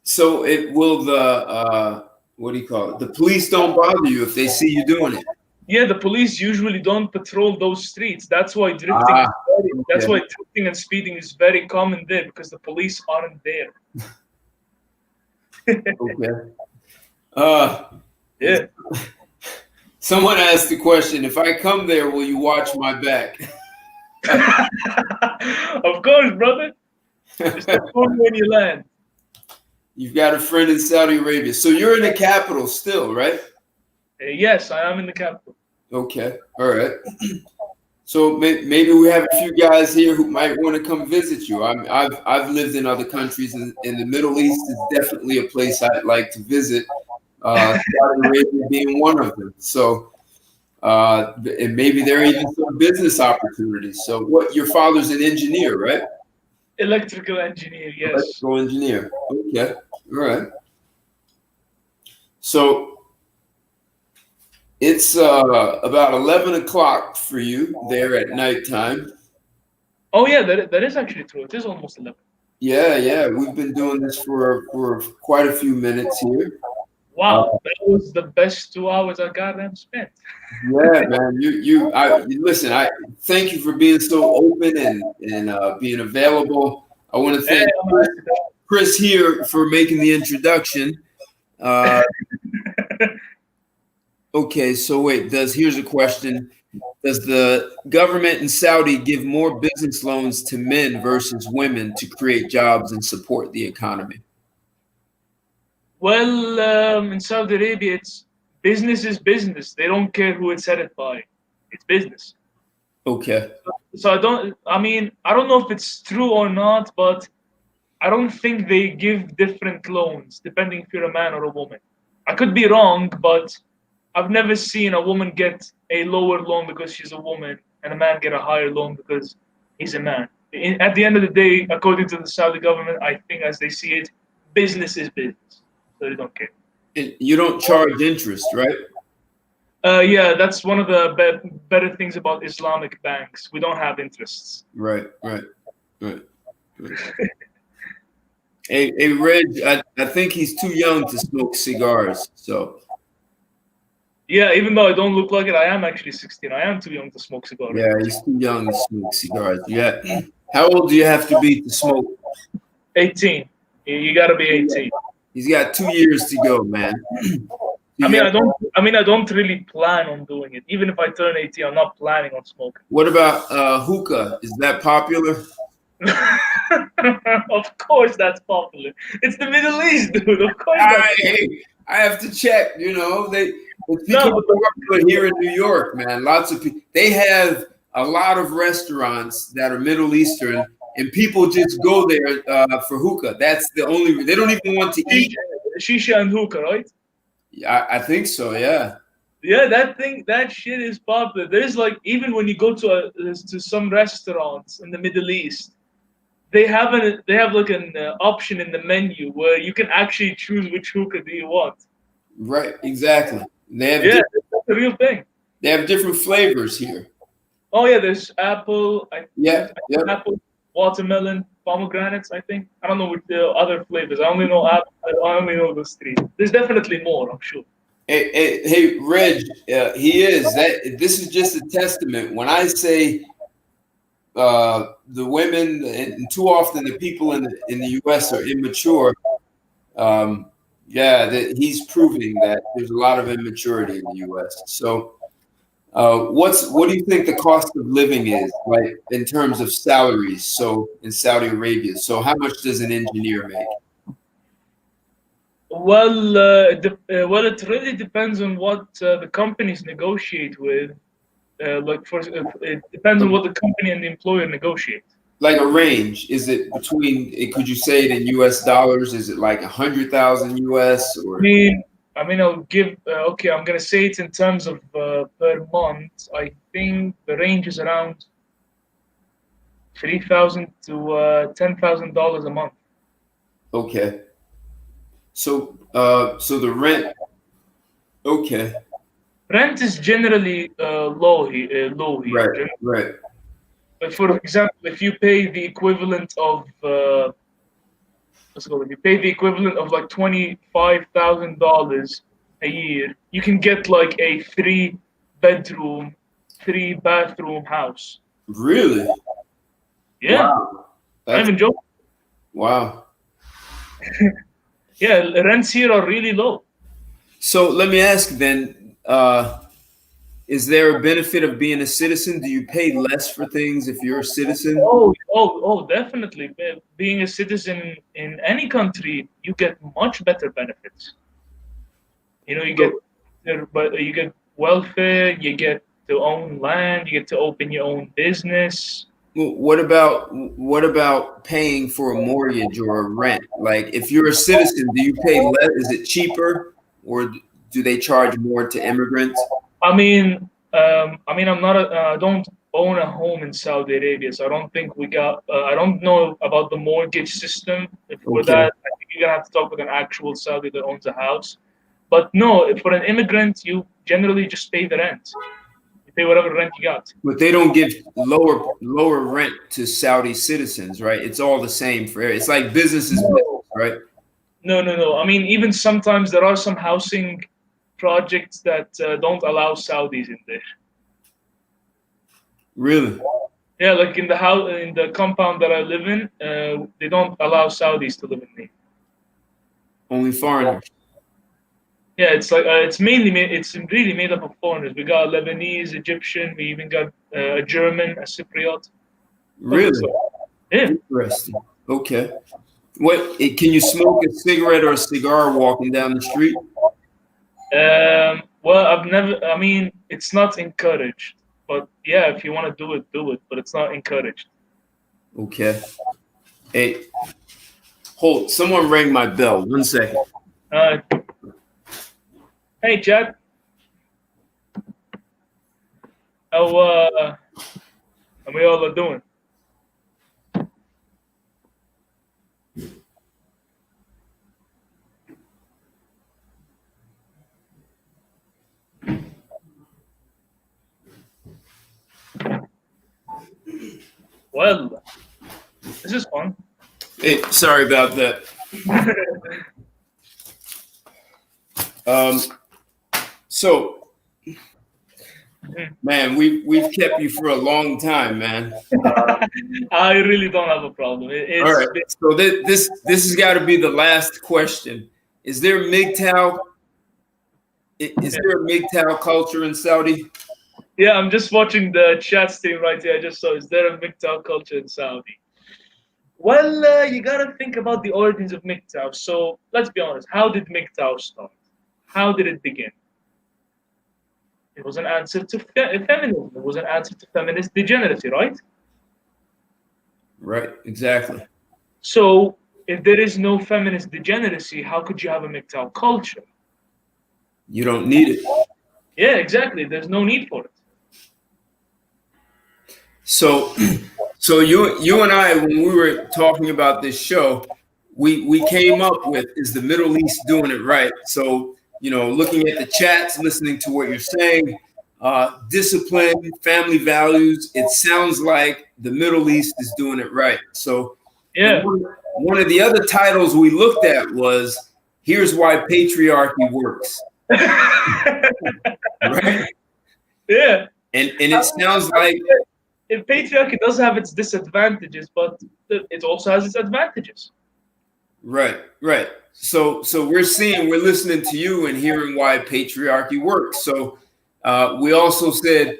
So it will the what do you call it? The police don't bother you if they see you doing it. Yeah, the police usually don't patrol those streets. That's why drifting Ah, is very. That's okay, why drifting and speeding is very common there because the police aren't there. okay. Uh, Yeah. someone asked the question: if I come there, will you watch my back? Of course, brother. Just inform me when you land. You've got a friend in Saudi Arabia, so you're in the capital still, right? Yes, I am in the capital. Okay, all right. So maybe we have a few guys here who might want to come visit you. I've lived in other countries, and the Middle East is definitely a place I'd like to visit. Saudi Arabia being one of them. So, and maybe there are even some business opportunities. So, what your father's an engineer, right? Electrical engineer, yes. Electrical engineer. Okay, all right. So it's about 11 o'clock for you there at nighttime. Oh yeah, that is actually true. It is almost 11. Yeah, yeah. We've been doing this for quite a few minutes here. Uh, Wow, that was the best 2 hours I goddamn spent. yeah, man. Listen. I thank you for being so open and being available. I want to Hey, thank Chris here for making the introduction. Uh, okay, so wait. Here's a question: Does the government in Saudi give more business loans to men versus women to create jobs and support the economy? Well, in Saudi Arabia, it's business is business. They don't care who it's headed by. It's business. Okay. So I don't. I mean, I don't know if it's true or not, but I don't think they give different loans depending if you're a man or a woman. I could be wrong, but I've never seen a woman get a lower loan because she's a woman and a man get a higher loan because he's a man. At the end of the day, according to the Saudi government, I think as they see it, business is business, so they don't care. And you don't charge interest, right? Yeah, that's one of the better things about Islamic banks. We don't have interests. Right, right, right. Hey, Reg, I think he's too young to smoke cigars. So Yeah, even though I don't look like it, I am actually 16. I am too young to smoke cigars. yeah, he's too young to smoke cigars. Yeah. How old do you have to be to smoke? 18. You gotta be 18. He's got 2 years to go, man. I mean, I don't really plan on doing it. Even if I turn 18, I'm not planning on smoking. What about hookah? Is that popular? Of course, that's popular. It's the Middle East, dude. Of course. I have to check. You know, it's become No, popular here in New York, man. Lots of people. They have a lot of restaurants that are Middle Eastern, and people just go there for hookah. That's the only. They don't even want to eat. Shisha and hookah, right? I think so. Yeah. Yeah, that shit is popular. There's like even when you go to some restaurants in the Middle East, they have like an option in the menu where you can actually choose which hookah do you want. Right. Exactly. Yeah, that's the real thing. They have different flavors here. Oh yeah, there's apple. Yeah. Apple, watermelon, pomegranates. I think I don't know with the other flavors. I only know apple. I only know those three. There's definitely more, I'm sure. Hey, Reg, he is that. This is just a testament. When I say the women, and too often the people in the U.S. are immature. He's proving that there's a lot of immaturity in the U.S. So, what do you think the cost of living is, like in terms of salaries? So in Saudi Arabia, so how much does an engineer make? Well, it really depends on what the companies negotiate with. It depends on what the company and the employer negotiate. Like a range, is it between? Could you say it in U.S. dollars? Is it like 100,000 U.S. or? I'll give. Okay, I'm gonna say it in terms of per month. I think the range is around $3,000 to $10,000 a month. Okay. So the rent. Okay. Rent is generally low here. Right. But for example, if you pay the equivalent of if you pay the equivalent of like $25,000 a year, you can get like a 3-bedroom, 3-bathroom house. Really? Yeah. Wow. I'm even joking. Wow. Yeah, rents here are really low. So let me ask then, is there a benefit of being a citizen? Do you pay less for things if you're a citizen? Oh, definitely. Being a citizen in any country, you get much better benefits. You know, you get welfare, you get to own land, you get to open your own business. What about paying for a mortgage or a rent? Like, if you're a citizen, do you pay less? Is it cheaper, or do they charge more to immigrants? I mean, I don't own a home in Saudi Arabia, so I don't think we got. I don't know about the mortgage system. For that, I think you're gonna have to talk with an actual Saudi that owns a house. But no, for an immigrant, you generally just pay the rent. You pay whatever rent you got. But they don't give lower rent to Saudi citizens, right? It's all the same for it's like business is business, right? No. I mean, even sometimes there are some housing projects that don't allow Saudis in there. Really? Yeah, like in the compound that I live in, they don't allow Saudis to live in there. Only foreigners. Yeah, it's like it's mainly it's really made up of foreigners. We got Lebanese, Egyptian. We even got a German, a Cypriot. So it's Really yeah. interesting. Okay. Can you smoke a cigarette or a cigar walking down the street? Well, I've never. I mean, it's not encouraged. But yeah, if you want to do it, do it. But it's not encouraged. Okay. Hey, hold. Someone rang my bell. 1 second. Uh, hey, Chad. How we all are doing? Well, this is fun. Hey, sorry about that. Um, so, man, we've kept you for a long time, man. I really don't have a problem. All It's right. So this has got to be the last question. Is there MGTOW? Is there a MGTOW culture in Saudi? yeah. I'm just watching the chat stream right here. I just saw. Is there a MGTOW culture in Saudi? Well, you gotta think about the origins of MGTOW. So let's be honest. How did MGTOW start? How did it begin? It was an answer to feminism. It was an answer to feminist degeneracy, right? Right. Exactly. So if there is no feminist degeneracy, how could you have a MGTOW culture? You don't need it. Yeah, exactly. There's no need for it. So, so you and I, when we were talking about this show, we came up with, is the Middle East doing it right? So, looking at the chats, listening to what you're saying, discipline, family values, it sounds like the Middle East is doing it right. So, Yeah. one of the other titles we looked at was, here's why patriarchy works. Right? Yeah. And it sounds like patriarchy does have its disadvantages, but it also has its advantages. right. So we're listening to you and hearing why patriarchy works. So we also said,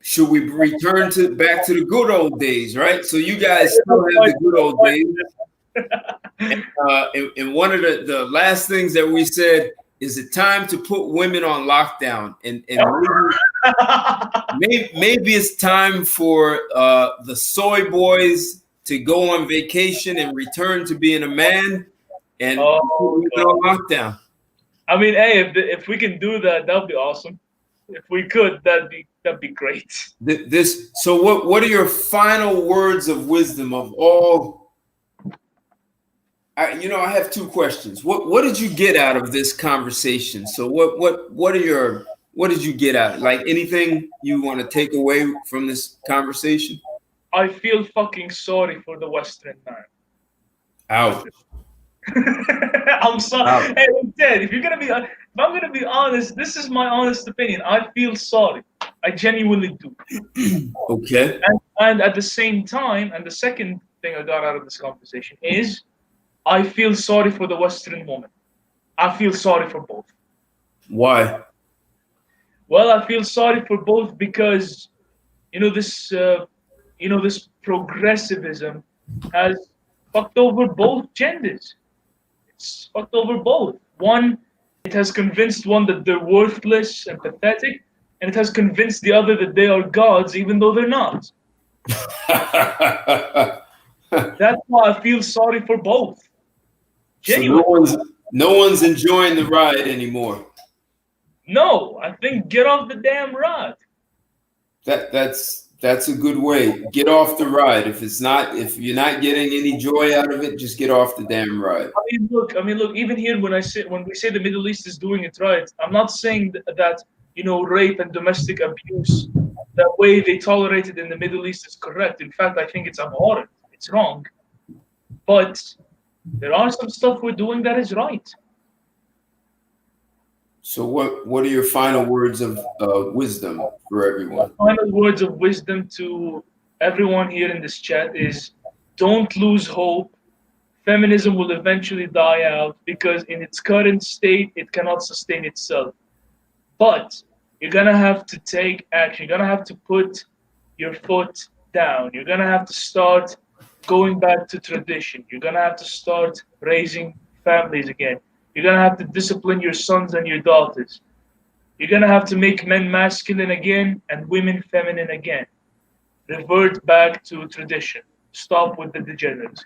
should we return back to the good old days, right? So you guys still have the good old days. And one of the last things that we said is it time to put women on lockdown, and maybe it's time for the soy boys to go on vacation and return to being a man and put women on lockdown. I mean, hey, if we can do that, that'd be awesome. If we could, that'd be great. So what are your final words of wisdom of all? I have two questions. What did you get out of this conversation? So what did you get out? Like anything you want to take away from this conversation? I feel fucking sorry for the Western man. Ouch. I'm sorry. Ouch. Hey, I'm dead. If I'm gonna be honest, this is my honest opinion. I feel sorry. I genuinely do. Okay. And at the same time, and the second thing I got out of this conversation is, I feel sorry for the Western woman. I feel sorry for both. Why? Well, I feel sorry for both because, this progressivism has fucked over both genders. It's fucked over both. One, it has convinced one that they're worthless and pathetic, and it has convinced the other that they are gods, even though they're not. That's why I feel sorry for both. Genuinely. So no one's enjoying the ride anymore. No, I think get off the damn ride. That's a good way. Get off the ride. If you're not getting any joy out of it, just get off the damn ride. I mean, look. Even here, when we say the Middle East is doing it right, I'm not saying that rape and domestic abuse, the way they tolerate it in the Middle East is correct. In fact, I think it's abhorrent. It's wrong. But there are some stuff we're doing that is right. So what are your final words of wisdom for everyone? My final words of wisdom to everyone here in this chat is, don't lose hope. feminism will eventually die out because in its current state it cannot sustain itself. But you're gonna have to take action. You're gonna have to put your foot down. You're gonna have to start going back to tradition. You're gonna have to start raising families again. You're gonna have to discipline your sons and your daughters. You're gonna have to make men masculine again and women feminine again. Revert back to tradition. Stop with the degeneracy.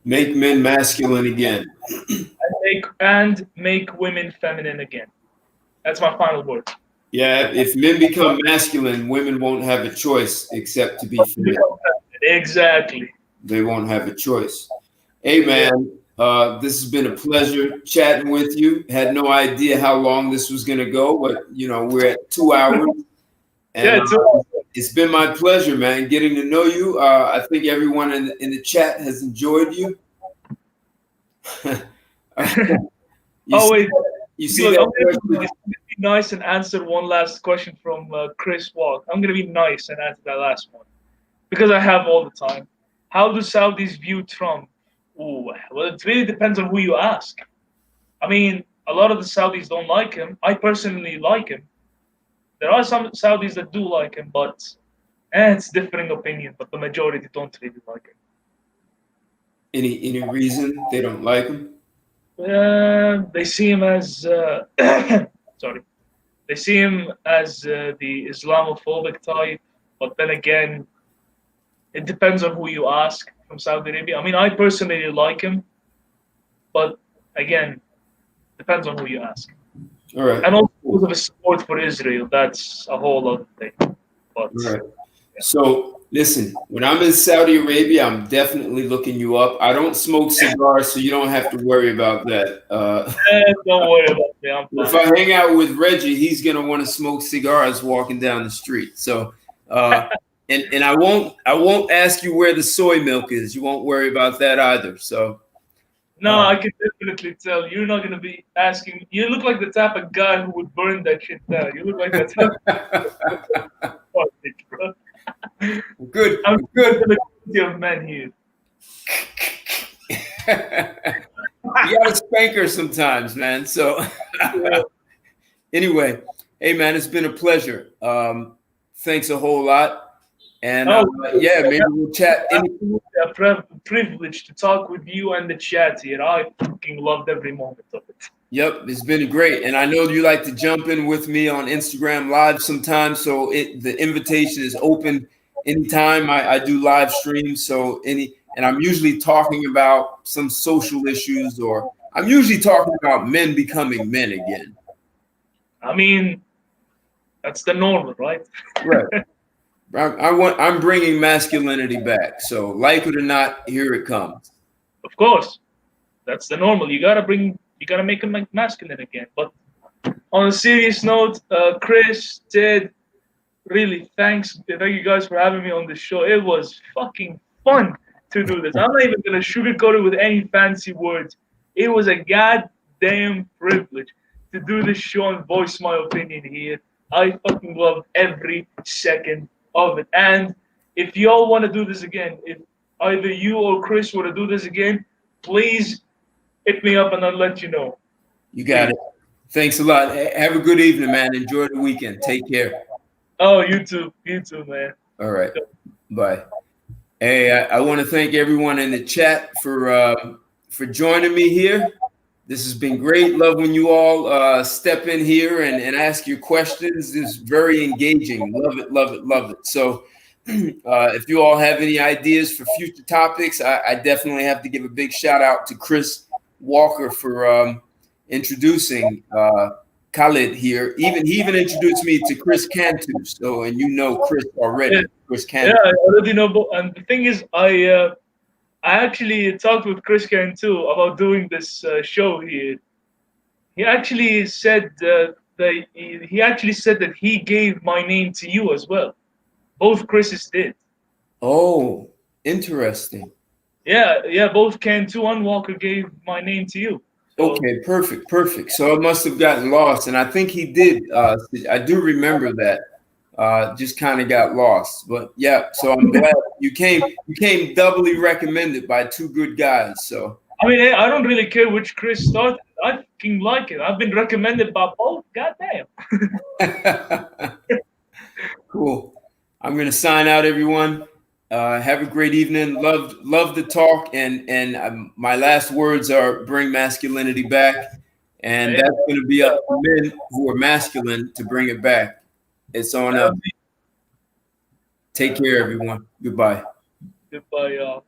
Make men masculine again. And make women feminine again. That's my final word. Yeah, if men become masculine, women won't have a choice except to be feminine. Exactly. They won't have a choice. Hey, man, this has been a pleasure chatting with you. Had no idea how long this was going to go, but we're at 2 hours, and Yeah, it's been my pleasure, man, getting to know you. I think everyone in the chat has enjoyed you. oh wait, you see look, that? I'm gonna be nice and answer one last question from Chris Walk. I'm gonna be nice and answer that last one because I have all the time. How do Saudis view Trump? Ooh, well, it really depends on who you ask. I mean, a lot of the Saudis don't like him. I personally like him. There are some Saudis that do like him, but it's differing opinion. But the majority don't really like him. Any reason they don't like him? They see him as sorry. They see him as the Islamophobic type, but then again, it depends on who you ask from Saudi Arabia. I mean, I personally like him, but again, depends on who you ask. All right. And also because of his support for Israel, that's a whole other thing. But all right. Yeah. So listen, when I'm in Saudi Arabia, I'm definitely looking you up. I don't smoke cigars, so you don't have to worry about that. Don't worry about me. I'm fine. If I hang out with Reggie, he's gonna want to smoke cigars walking down the street. So, and I won't ask you where the soy milk is. You won't worry about that either. So. No, I can definitely tell. You're not gonna be asking. You look like the type of guy who would burn that shit down. You look like that type of Good. I'm good. The quality of men here. You gotta spank her sometimes, man. So anyway, hey man, it's been a pleasure. Thanks a whole lot. And yeah, maybe we'll chat. A privilege to talk with you and the chat here. I fucking loved every moment of it. Yep, it's been great. And I know you like to jump in with me on Instagram Live sometimes. So the invitation is open anytime. I do live streams. So and I'm usually talking about some social issues, or I'm usually talking about men becoming men again. I mean, that's the normal, right? Right. I'm bringing masculinity back. So like it or not, here it comes. Of course, that's the normal. You gotta make him masculine again. But on a serious note, Chris, Ted, really thank you guys for having me on the show. It was fucking fun to do this. I'm not even gonna sugarcoat it with any fancy words. It was a goddamn privilege to do this show and voice my opinion here. I fucking loved every second of it. And if y'all want to do this again, if either you or Chris want to do this again, please hit me up and I'll let you know. You got it. Thanks a lot. Have a good evening, man. Enjoy the weekend. Take care. Oh, you too. You too, man. All right. Bye. Hey, I want to thank everyone in the chat for joining me here. This has been great. Love when you all step in here and ask your questions. It's very engaging. Love it, love it, love it. So if you all have any ideas for future topics, I definitely have to give a big shout out to Chris Walker for introducing Khalid here. He even introduced me to Chris Cantu. So, and you know Chris already. Yeah. Chris Cantu. Yeah, I already know. And the thing is, I actually talked with Chris Cantu about doing this show here. He actually said that he gave my name to you as well. Both Chris's did. Oh, interesting. Yeah. Both Cantu and Walker gave my name to you. So. Okay, perfect. So I must have gotten lost, and I think he did. I do remember that. just kind of got lost. But yeah, so I'm glad you came doubly recommended by two good guys. So I mean, I don't really care which Chris started. I fucking like it. I've been recommended by both. Goddamn. cool. I'm gonna sign out, everyone. Have a great evening. Love the talk, and my last words are bring masculinity back, and that's going to be up to men who are masculine to bring it back. It's on us. Take care, everyone. Goodbye. Goodbye, y'all.